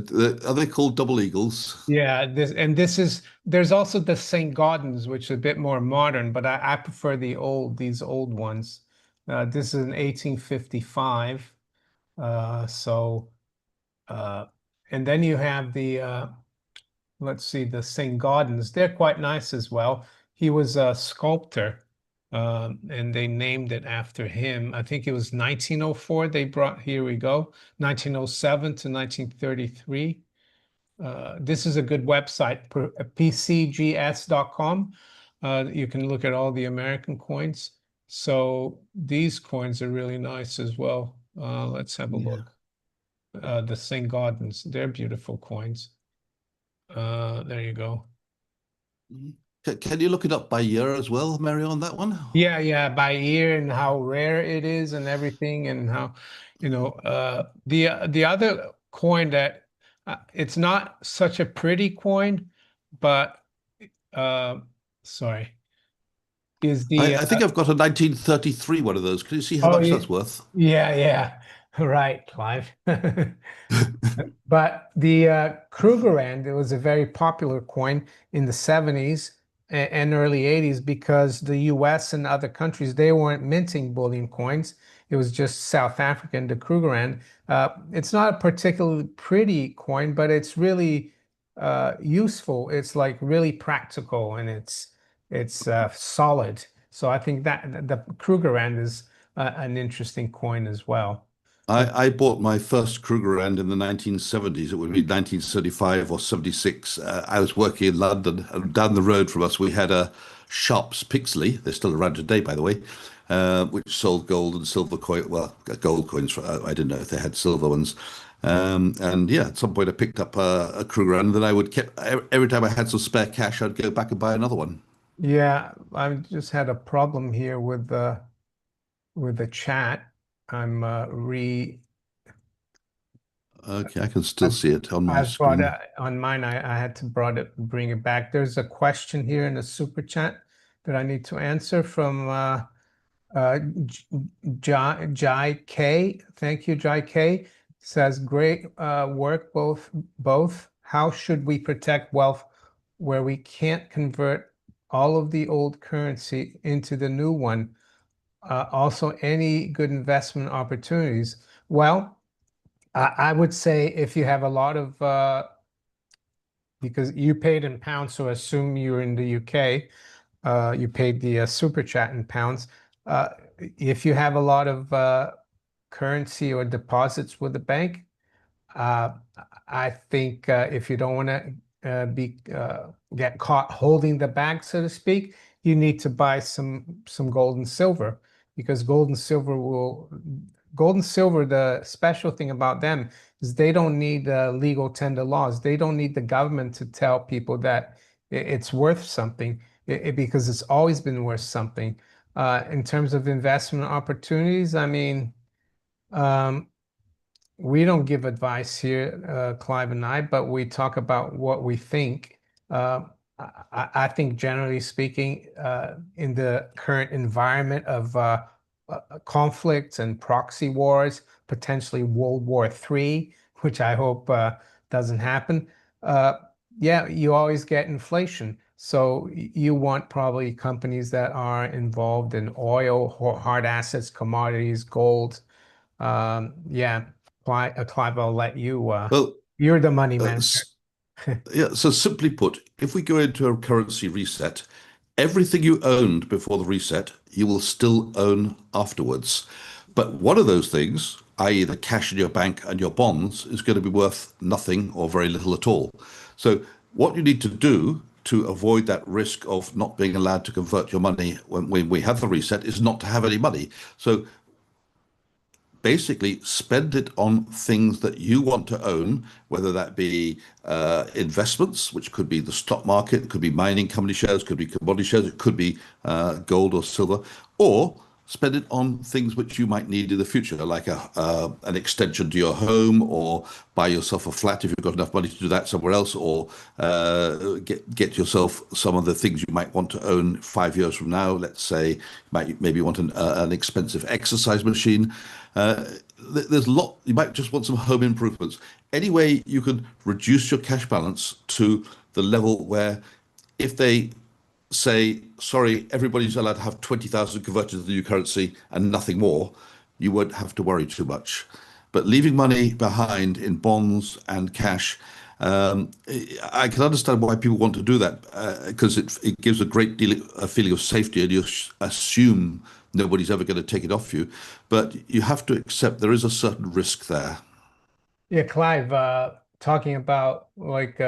are they called double eagles? Yeah, there's also the St. Gaudens, which is a bit more modern, but I prefer these old ones. This is an 1855. So and then you have let's see, the St. Gaudens. They're quite nice as well. He was a sculptor, and they named it after him. I think it was 1904 they brought, here we go, 1907 to 1933. This is a good website, pcgs.com. You can look at all the American coins. So these coins are really nice as well. Let's have a Yeah. look. The St. Gaudens, they're beautiful coins. There you go. Can you look it up by year as well, Mary, on that one? Yeah, yeah, by ear and how rare it is and everything, and how, the other coin that it's not such a pretty coin, but uh, sorry, is the I think I've got a 1933 one of those. Can you see how oh much that's worth? yeah, yeah, right, Clive. But the Krugerrand, it was a very popular coin in the 70s and early 80s because the US and other countries, they weren't minting bullion coins. It was just South Africa and the Krugerrand. It's not a particularly pretty coin, but it's really useful. It's like really practical, and it's solid. So I think that the Krugerrand is an interesting coin as well. Uh, I bought my first Krugerrand in the 1970s. It would be 1975 or 76. I was working in London, and down the road from us, we had a Sharps Pixley. They're still around today, by the way, which sold gold and silver coin. Well, gold coins. I didn't know if they had silver ones. And yeah, at some point I picked up a Krugerrand, and then I would keep every time I had some spare cash, I'd go back and buy another one. Yeah, I've just had a problem here with the chat. I'm re Okay, I can still I've see it on my I've brought it screen. on mine. I had to bring it back. There's a question here in the super chat that I need to answer from J- Jai K. Thank you, Jai K. Says great work both. How should we protect wealth where we can't convert all of the old currency into the new one? Also, any good investment opportunities? Well, I would say if you have a lot of because you paid in pounds, so assume you're in the UK, you paid the super chat in pounds. Uh, if you have a lot of currency or deposits with the bank, uh, I think if you don't want to be get caught holding the bag, so to speak, you need to buy some gold and silver. because gold and silver, the special thing about them is they don't need legal tender laws. They don't need the government to tell people that it's worth something because it's always been worth something. In terms of investment opportunities, I mean, um, we don't give advice here, Clive and I, but we talk about what we think. Uh, I think generally speaking, in the current environment of conflicts and proxy wars, potentially World War III, which I hope doesn't happen, uh, yeah, you always get inflation. So you want probably companies that are involved in oil, hard assets, commodities, gold. Yeah. Clive, I'll let you, Well, you're the money uh, manager. s- yeah, so simply put, if we go into a currency reset, everything you owned before the reset, you will still own afterwards. But one of those things, i.e., the cash in your bank and your bonds, is going to be worth nothing or very little at all. So, what you need to do to avoid that risk of not being allowed to convert your money when we have the reset is not to have any money. So, basically spend it on things that you want to own, whether that be investments, which could be the stock market, it could be mining company shares, could be commodity shares, it could be gold or silver, or spend it on things which you might need in the future, like an extension to your home, or buy yourself a flat if you've got enough money to do that somewhere else, or get yourself some of the things you might want to own 5 years from now. Let's say maybe you want an expensive exercise machine. Uh, there's a lot. You might just want some home improvements. Any way you can reduce your cash balance to the level where, if they say, sorry, everybody's allowed to have 20,000 converted to the new currency and nothing more, you won't have to worry too much. But leaving money behind in bonds and cash, I can understand why people want to do that because it gives a great deal a feeling of safety, and you assume nobody's ever going to take it off you. But you have to accept there is a certain risk there. Yeah, Clive, talking about like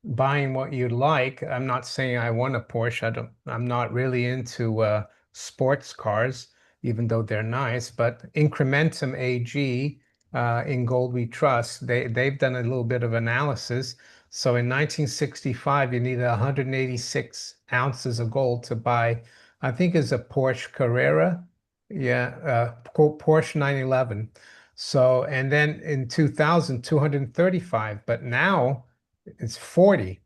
buying what you like. I'm not saying I want a Porsche. I'm not really into sports cars, even though they're nice. But Incrementum AG in Gold We Trust, they've done a little bit of analysis. So in 1965, you needed 186 ounces of gold to buy, I think it's a Porsche Carrera. Yeah, Porsche 911. So, and then in 2000, 235, but now it's 40.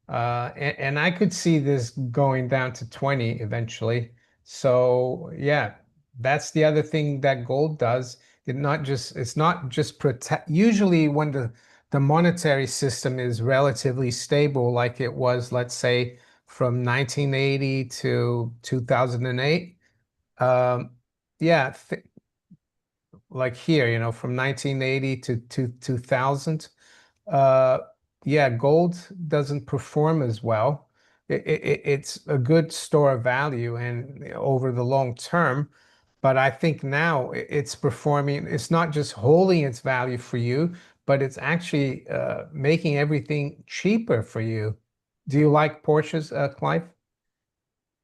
And I could see this going down to 20 eventually. So yeah, that's the other thing that gold does. It's not just protect. Usually when the monetary system is relatively stable, like it was, let's say, from 1980 to 2008. Um, yeah, th like here, from 1980 to 2000. Uh, yeah, gold doesn't perform as well. It's a good store of value and over the long term, but I think now it's performing, it's not just holding its value for you, but it's actually making everything cheaper for you. Do you like Porsches, Clive?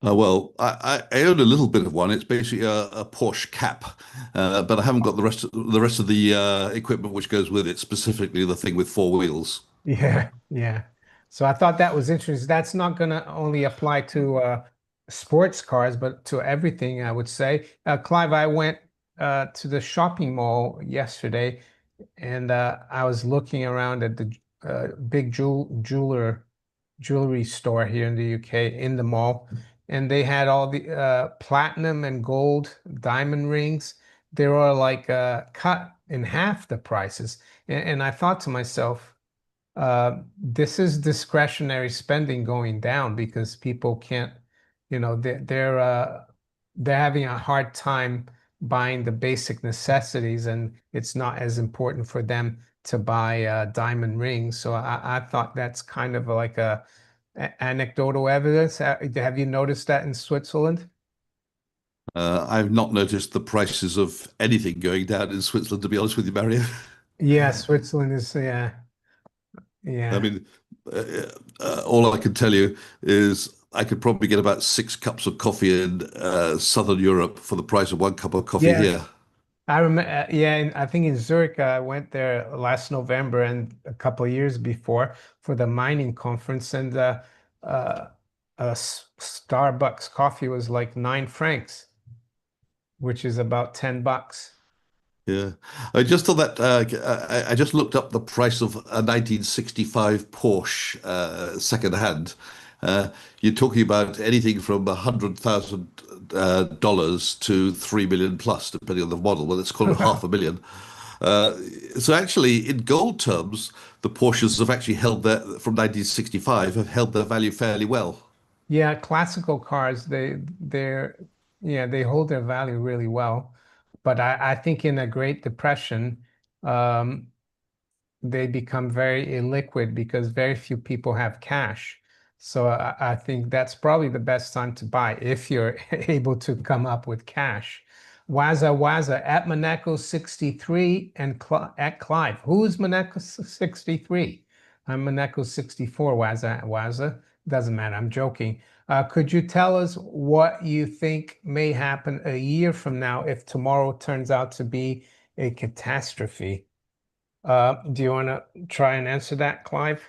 Well, I own a little bit of one. It's basically a Porsche cap, but I haven't got the rest of the equipment which goes with it, specifically the thing with four wheels. Yeah, yeah. So I thought that was interesting. That's not going to only apply to sports cars, but to everything, I would say. Clive, I went to the shopping mall yesterday, and I was looking around at the big jewelry store here in the UK in the mall, and they had all the platinum and gold diamond rings. They were like cut in half the prices, and I thought to myself, this is discretionary spending going down because people can't, they're having a hard time buying the basic necessities, and it's not as important for them to buy diamond rings. So I thought that's kind of like anecdotal evidence. Have you noticed that in Switzerland? I've not noticed the prices of anything going down in Switzerland, to be honest with you, Mario. Yeah, Switzerland is, yeah, I yeah. mean, all I can tell you is I could probably get about 6 cups of coffee in Southern Europe for the price of 1 cup of coffee Yeah, here. I remember. Yeah, I think in Zurich, I went there last November and a couple of years before for the mining conference, and uh, Starbucks coffee was like 9 francs, which is about $10. Yeah, I just thought that I just looked up the price of a 1965 Porsche second hand. Uh, you're talking about anything from $100,000 to 3 million plus, depending on the model. Well, let's call it half a Wow. million. So actually, in gold terms, the Porsches have actually held their from 1965 have held their value fairly well. Yeah, classical cars, they're yeah, they hold their value really well. But I think in a Great Depression, um, they become very illiquid because very few people have cash. So I think that's probably the best time to buy if you're able to come up with cash. Waza at Monaco 63 and Cl at Clive. Who's Monaco 63? I'm Monaco 64, Waza. Doesn't matter. I'm joking. Could you tell us what you think may happen a year from now if tomorrow turns out to be a catastrophe? Do you want to try and answer that, Clive?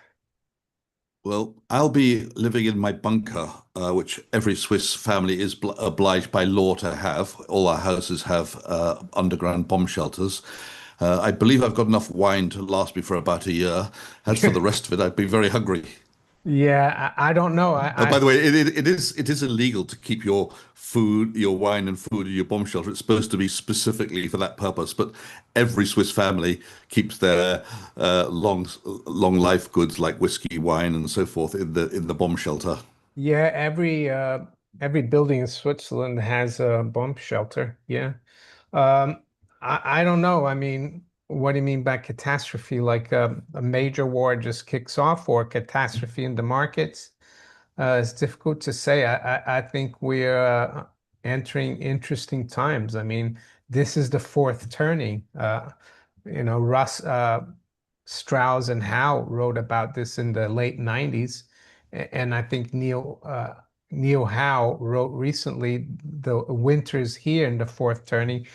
Well, I'll be living in my bunker, which every Swiss family is bl obliged by law to have. All our houses have underground bomb shelters. I believe I've got enough wine to last me for about a year. As for the rest of it, I'd be very hungry. Yeah, I don't know. By the way, it is illegal to keep your food, your wine and food in your bomb shelter. It's supposed to be specifically for that purpose, but every Swiss family keeps their long life goods like whiskey, wine, and so forth in the bomb shelter. Yeah, every building in Switzerland has a bomb shelter. Yeah. I don't know. I mean, what do you mean by catastrophe? Like a major war just kicks off or catastrophe in the markets? It's difficult to say. I think we're entering interesting times. I mean, this is the fourth turning. Russ Strauss and Howe wrote about this in the late 90s. And I think Neil Howe wrote recently, the winter's here in the fourth turning.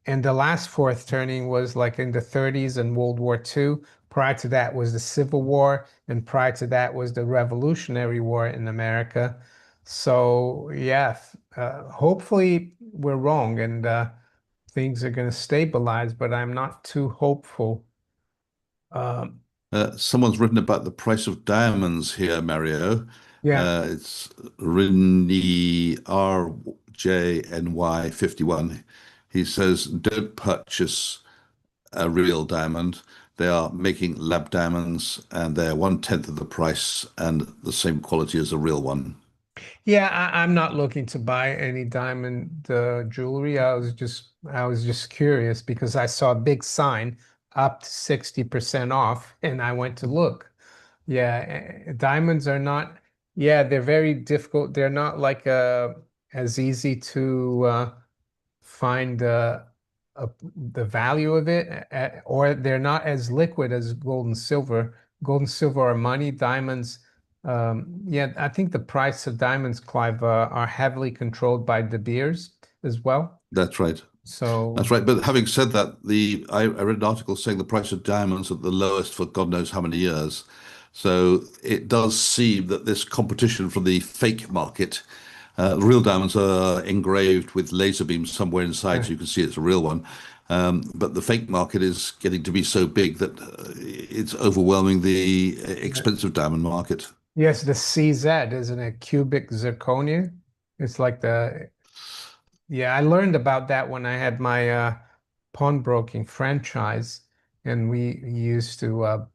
And the last fourth turning was like in the 30s and World War II. Prior to that was the Civil War, and prior to that was the Revolutionary War in America. So yeah, hopefully we're wrong and things are going to stabilize, but I'm not too hopeful. Um, Someone's written about the price of diamonds here, Mario. yeah, It's Rinny RJNY 51. He says, don't purchase a real diamond. They are making lab diamonds and they're 1/10 of the price and the same quality as a real one. yeah, I'm not looking to buy any diamond jewelry. I was just curious because I saw a big sign up to 60% off and I went to look. Yeah, diamonds are not, yeah, they're very difficult. They're not like as easy to find the value of it, or they're not as liquid as gold and silver. Gold and silver are money. Diamonds, yeah, I think the price of diamonds, Clive, are heavily controlled by De Beers as well. That's right. So That's right. But having said that, I read an article saying the price of diamonds at the lowest for God knows how many years. So it does seem that this competition from the fake market, real diamonds are engraved with laser beams somewhere inside, yeah, so you can see it's a real one. But the fake market is getting to be so big that it's overwhelming the yeah. expensive diamond market. Yes, the CZ, isn't it? Cubic zirconia. It's like the Yeah, I learned about that when I had my pawnbroking franchise, and we used to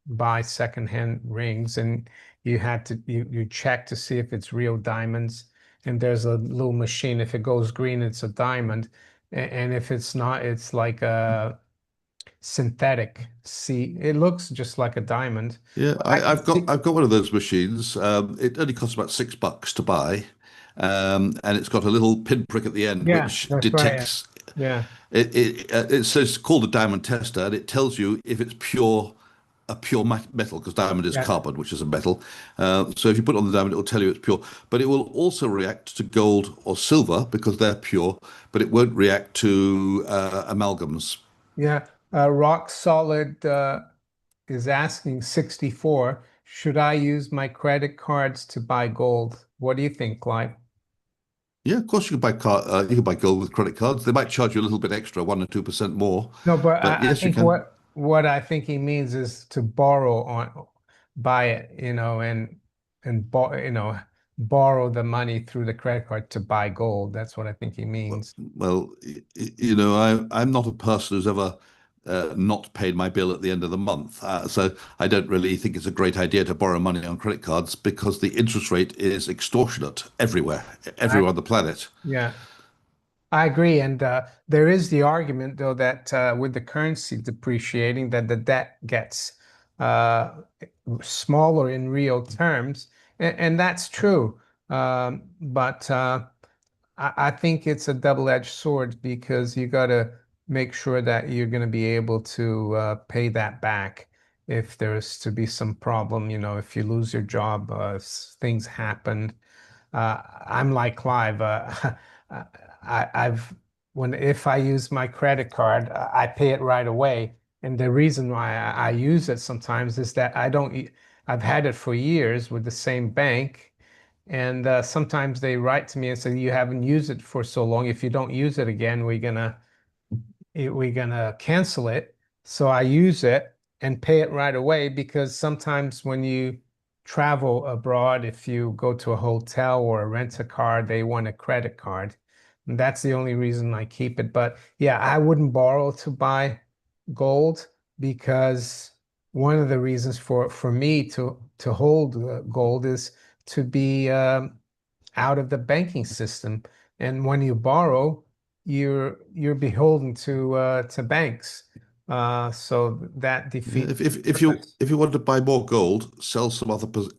buy secondhand rings, and you check to see if it's real diamonds, and there's a little machine. If it goes green, it's a diamond, and if it's not, it's like a synthetic. See, it looks just like a diamond, Yeah, but I can see. I've got one of those machines. It only costs about $6 to buy, and it's got a little pinprick at the end Yeah, which that's right. detects Yeah. it. It's called a diamond tester, and it tells you if it's pure, a pure metal because diamond is Yeah. carbon, which is a metal. So if you put it on the diamond, it will tell you it's pure. But it will also react to gold or silver because they're pure, but it won't react to amalgams. Yeah. Rock Solid is asking 64. Should I use my credit cards to buy gold? What do you think, Clive? Yeah, of course you can buy gold with credit cards. They might charge you a little bit extra, 1 or 2% more, No, but but I yes, you think can. what I think he means is to borrow on buy it, and borrow the money through the credit card to buy gold. That's what I think he means. Well, I'm not a person who's ever not paid my bill at the end of the month. So I don't really think it's a great idea to borrow money on credit cards because the interest rate is extortionate I everywhere on the planet. Yeah. I agree, and there is the argument, though, that with the currency depreciating, that the debt gets uh, smaller in real terms, and that's true. But I think it's a double-edged sword because you got to make sure that you're going to be able to pay that back if there's to be some problem. If you lose your job, things happen. I'm like Clive. I've when if I use my credit card, I pay it right away. And the reason why I use it sometimes is that I don't. I've had it for years with the same bank, and sometimes they write to me and say, "You haven't used it for so long. If you don't use it again, we're gonna cancel it." So I use it and pay it right away because sometimes when you travel abroad, if you go to a hotel or rent a car, they want a credit card. And that's the only reason I keep it. But yeah, I wouldn't borrow to buy gold because one of the reasons for me to hold gold is to be out of the banking system. And when you borrow, you're beholden to banks. So that Yeah, defeats if you purpose. if you want to buy more gold, sell some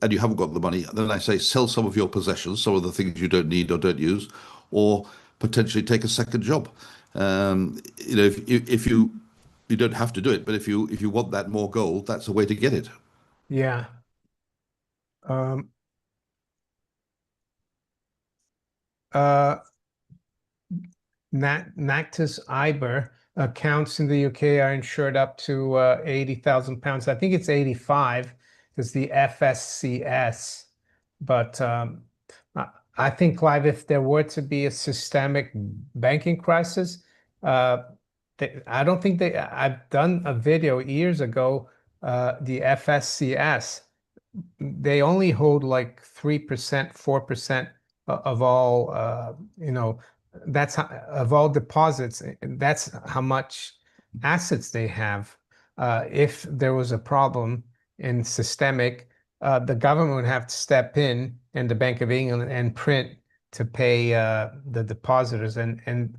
and you haven't got the money, then I say sell some of your possessions, some of the things you don't need or don't use, or potentially take a second job. If you don't have to do it, but if you want that more gold, that's a way to get it. Yeah. Um, uh, Nactus Iber accounts in the UK are insured up to 80,000 pounds. I think it's 85 is the FSCS. But I I think, Clive, if there were to be a systemic banking crisis, uh, I don't think I've done a video years ago, the FSCS. They only hold like 3%, 4% of all, of all deposits. That's how much assets they have. If there was a problem in systemic, the government would have to step in and the Bank of England and print to pay the depositors. And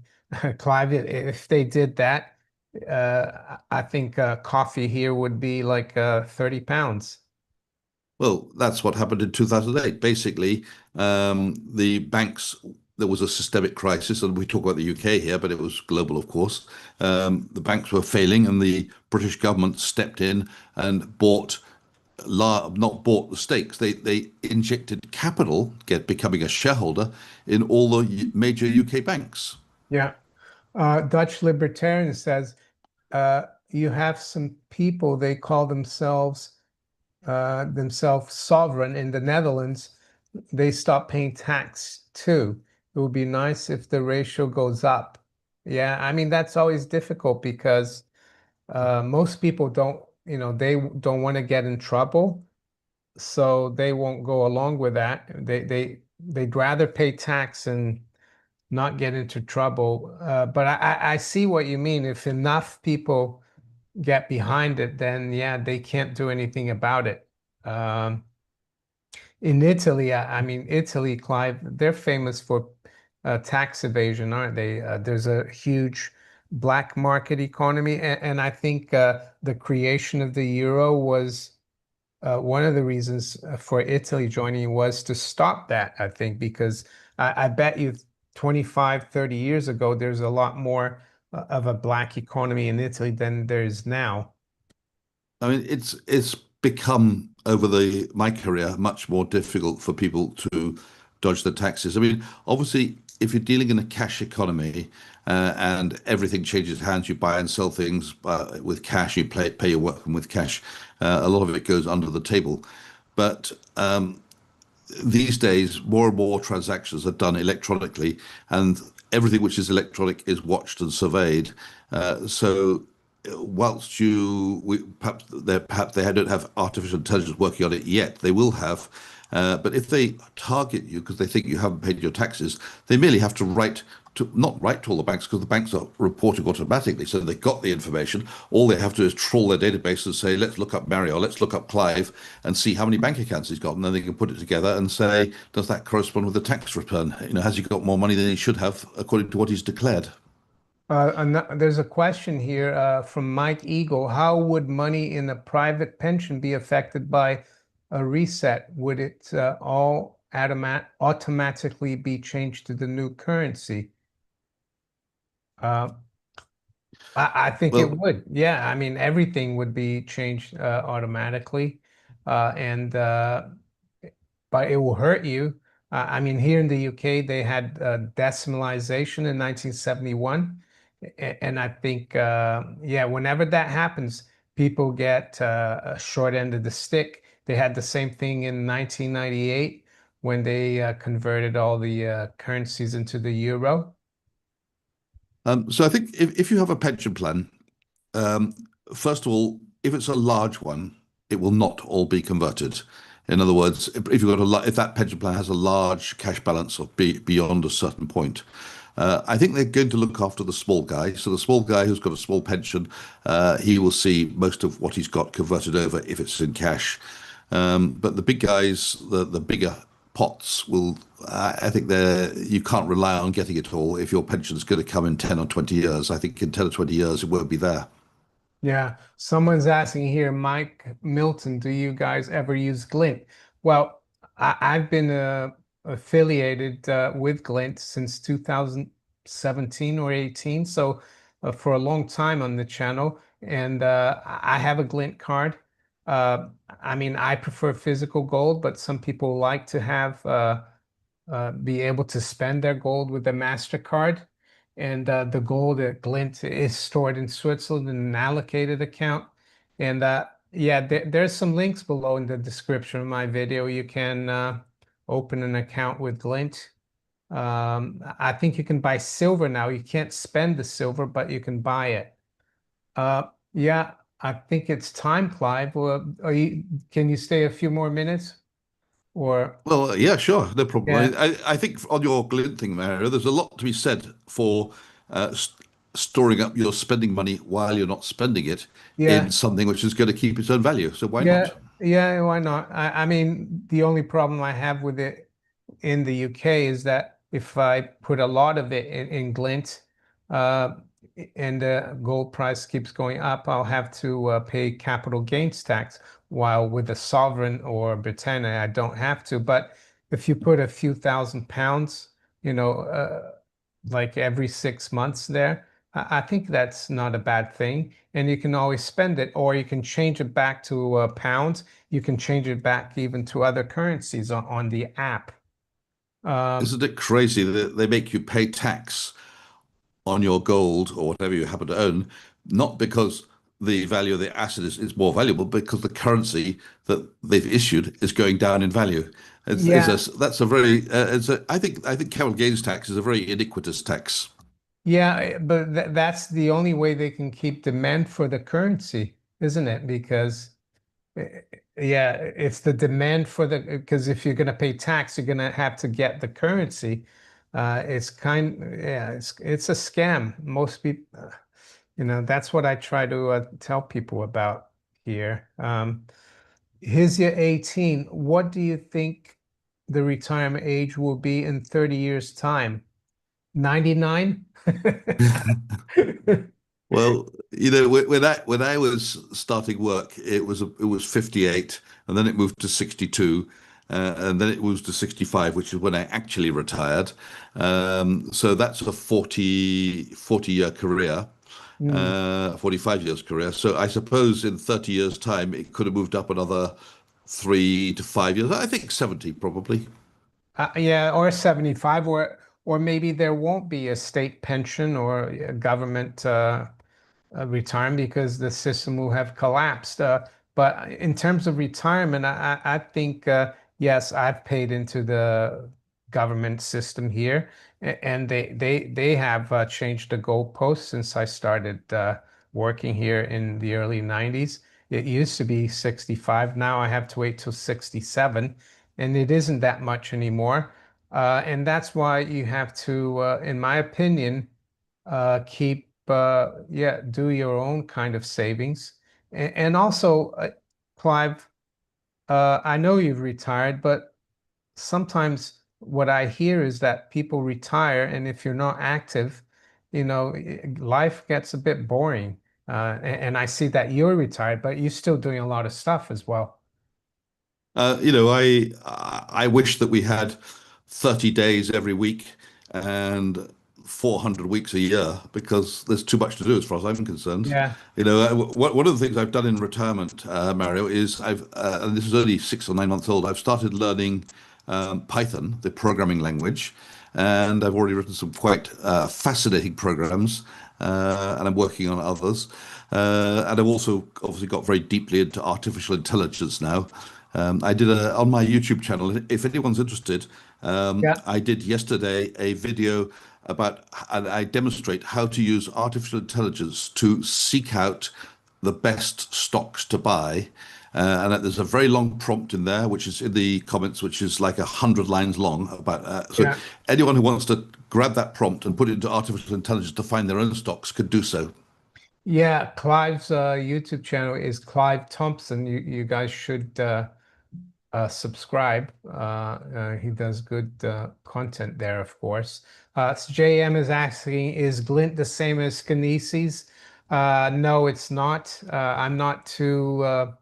Clive, if they did that, I think coffee here would be like £30. Well, that's what happened in 2008. Basically, the banks, there was a systemic crisis, and we talk about the UK here, but it was global, of course. The banks were failing, and the British government stepped in and not bought the stakes. They injected capital, becoming a shareholder in all the major UK banks. Yeah. Dutch Libertarian says you have some people, they call themselves sovereign in the Netherlands. They stop paying tax too. It would be nice if the ratio goes up. Yeah, I mean that's always difficult because most people they don't want to get in trouble, so they won't go along with that. They'd rather pay tax and not get into trouble. But I see what you mean. If enough people get behind it, then yeah, they can't do anything about it. Um, in Italy, I mean, Italy, Clive, they're famous for tax evasion, aren't they? There's a huge black market economy, and I think the creation of the euro was one of the reasons for Italy joining was to stop that, I think, because I bet you 25, 30 years ago, there's a lot more of a black economy in Italy than there's now. I mean, it's become over the my career much more difficult for people to dodge the taxes. I mean, obviously, if you're dealing in a cash economy and everything changes hands, you buy and sell things with cash, you pay your workmen with cash. A lot of it goes under the table, but these days, more and more transactions are done electronically, and everything which is electronic is watched and surveyed. So, whilst perhaps they don't have artificial intelligence working on it yet, they will have. But if they target you because they think you haven't paid your taxes, they merely have to not write to all the banks because the banks are reporting automatically. So they've got the information. All they have to do is trawl their database and say, let's look up Mario, let's look up Clive and see how many bank accounts he's got. And then they can put it together and say, does that correspond with the tax return? Has he got more money than he should have according to what he's declared? There's a question here from Mike Eagle. How would money in a private pension be affected by a reset? Would it all automatically be changed to the new currency? Uh, I think it Well, would. Yeah, I mean, everything would be changed automatically. And but it will hurt you. I mean, here in the UK, they had decimalization in 1971. And I think, yeah, whenever that happens, people get a short end of the stick. They had the same thing in 1998 when they converted all the currencies into the euro. so I think if you have a pension plan, Um, first of all, if it's a large one, it will not all be converted. In other words, if you've got if that pension plan has a large cash balance of beyond a certain point, I think they're going to look after the small guy. So the small guy who's got a small pension, he will see most of what he's got converted over if it's in cash. But the big guys, the bigger pots will, I think you can't rely on getting it all if your pension's going to come in 10 or 20 years. I think in 10 or 20 years, it won't be there. Yeah, someone's asking here, Mike Milton, do you guys ever use Glint? Well, I've been affiliated with Glint since 2017 or 18, so for a long time on the channel, and I have a Glint card. I mean, I prefer physical gold, but some people like to have be able to spend their gold with a MasterCard. And the gold at Glint is stored in Switzerland in an allocated account. And yeah, there's some links below in the description of my video. You can open an account with Glint. I think you can buy silver now. You can't spend the silver, but you can buy it. Yeah, I think it's time, Clive. Can you stay a few more minutes? Or Well, yeah, sure, no problem. yeah, I think on your glint thing, Mario, there's a lot to be said for storing up your spending money while you're not spending it in yeah. something which is going to keep its own value. So why Yeah, not? yeah, why not? I mean, the only problem I have with it in the UK is that if I put a lot of it in Glint, uh, and the gold price keeps going up, I'll have to pay capital gains tax. While with a sovereign or Britannia, I don't have to. But if you put a few £1,000s, you know, like every 6 months there, I think that's not a bad thing. And you can always spend it, or you can change it back to pounds. You can change it back even to other currencies on the app. Um, Isn't it crazy that they make you pay tax on your gold or whatever you happen to own, not because the value of the asset is more valuable, because the currency that they've issued is going down in value. yeah, That's a very I think capital gains tax is a very iniquitous tax. yeah, but that's the only way they can keep demand for the currency, isn't it? Because yeah, it's the demand for the because if you're going to pay tax, you're going to have to get the currency. Yeah, it's a scam. Most people, that's what I try to tell people about here. Here's your 18. What do you think the retirement age will be in 30 years' time? 99? Well, when I was starting work, it was 58, and then it moved to 62, and then it moved to 65, which is when I actually retired. So that's a 40 year career. Mm. 45 years career. So I suppose in 30 years' time, it could have moved up another 3 to 5 years. I think 70 probably. Yeah, or 75, or maybe there won't be a state pension or a government retirement because the system will have collapsed. But in terms of retirement, I think yes, I've paid into the government system here, and they have changed the goalposts since I started working here in the early 90s. It used to be 65. Now I have to wait till 67, and it isn't that much anymore. And that's why you have to, in my opinion, keep yeah, do your own kind of savings. And also, Clive, I know you've retired, but sometimes what I hear is that people retire, and if you're not active, life gets a bit boring. And I see that you're retired, but you're still doing a lot of stuff as well. I wish that we had 30 days every week and 400 weeks a year because there's too much to do as far as I'm concerned. Yeah, One of the things I've done in retirement, Mario, is and this is only 6 or 9 months old, I've started learning Python, the programming language, and I've already written some quite fascinating programs, and I'm working on others. And I've also obviously got very deeply into artificial intelligence now. I did on my YouTube channel, if anyone's interested, yeah, I did yesterday a video about, and I demonstrate how to use artificial intelligence to seek out the best stocks to buy. And there's a very long prompt in there, which is in the comments, which is like 100 lines long. About so yeah. anyone who wants to grab that prompt and put it into artificial intelligence to find their own stocks could do so. Yeah, Clive's YouTube channel is Clive Thompson. You guys should subscribe. He does good content there, of course. So JM is asking, is Glint the same as Kinesis? No, it's not. I'm not too,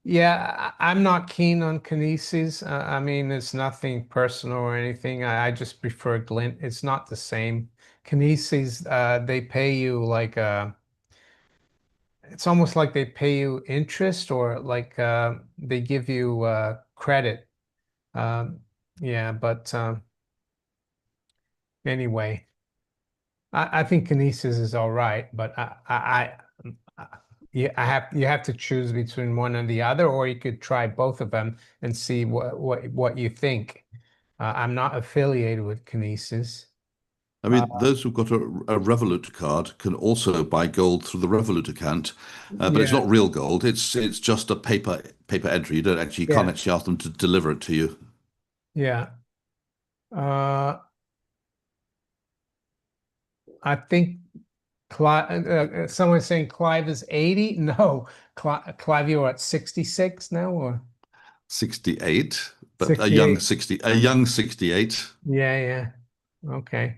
yeah, I'm not keen on Kinesis. I mean, it's nothing personal or anything. I just prefer Glint. It's not the same. Kinesis, they pay you like, it's almost like they pay you interest or like they give you credit. Um, yeah, but anyway, I think Kinesis is all right, but yeah, you have to choose between one and the other, or you could try both of them and see what you think. I'm not affiliated with Kinesis. I Uh, mean, those who've got a Revolut card can also buy gold through the Revolut account, but it's yeah, not real gold. It's just a paper entry. You can't yeah, actually ask them to deliver it to you. yeah. Uh, I think Clive. Someone's saying Clive is 80. No, Clive, you're at 66 now, or 68, but 68? a young 68. Yeah, yeah. Okay.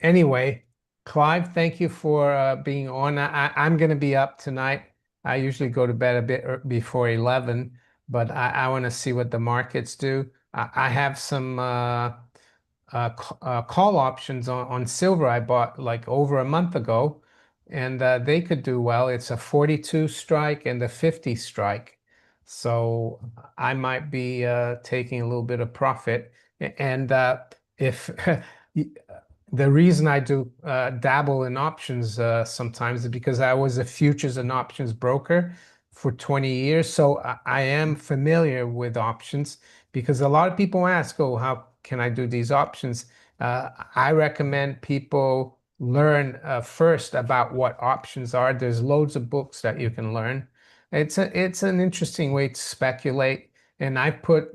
Anyway, Clive, thank you for being on. I'm going to be up tonight. I usually go to bed a bit before 11, but I want to see what the markets do. I have some call options on silver I bought like over a month ago, and they could do well. It's a 42 strike and a 50 strike. So I might be taking a little bit of profit. And if the reason I do dabble in options sometimes is because I was a futures and options broker for 20 years. So I am familiar with options because a lot of people ask, oh, how can I do these options? I recommend people learn first about what options are. There's loads of books that you can learn. It's an interesting way to speculate. And I put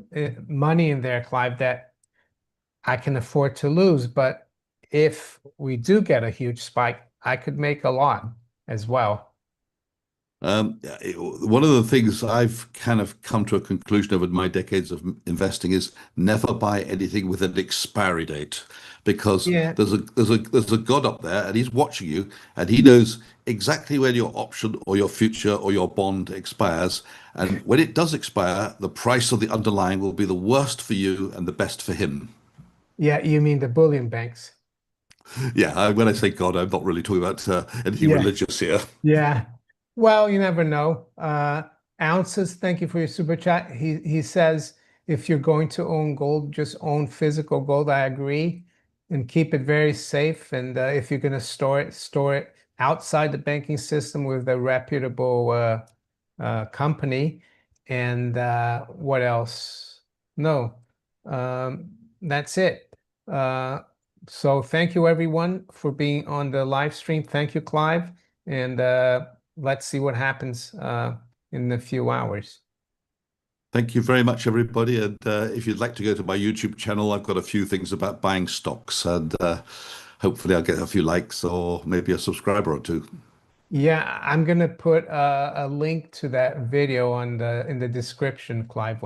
money in there, Clive, that I can afford to lose. But if we do get a huge spike, I could make a lot as well. One of the things I've kind of come to a conclusion over my decades of investing is never buy anything with an expiry date, because Yeah. there's a God up there and he's watching you and he knows exactly when your option or your future or your bond expires. And when it does expire, the price of the underlying will be the worst for you and the best for him. Yeah, you mean the bullion banks. Yeah, when I say God, I'm not really talking about anything Yeah. religious here. Yeah. Well, you never know. Ounces, thank you for your super chat. He says if you're going to own gold, just own physical gold. I agree, and keep it very safe. And if you're going to store it outside the banking system with a reputable company. And what else? No, that's it. Uh, so thank you everyone for being on the live stream. Thank you, Clive. And let's see what happens in a few hours. Thank you very much, everybody. And if you'd like to go to my YouTube channel, I've got a few things about buying stocks, and hopefully I'll get a few likes or maybe a subscriber or two. Yeah, I'm gonna put a link to that video on the in the description, Clive,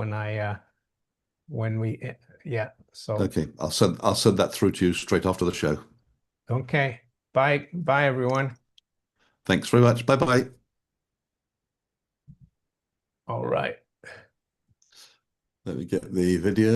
when we yeah. So Okay, I'll send that through to you straight after the show. okay. Bye everyone. Thanks very much. Bye bye. All right. Let me get the video.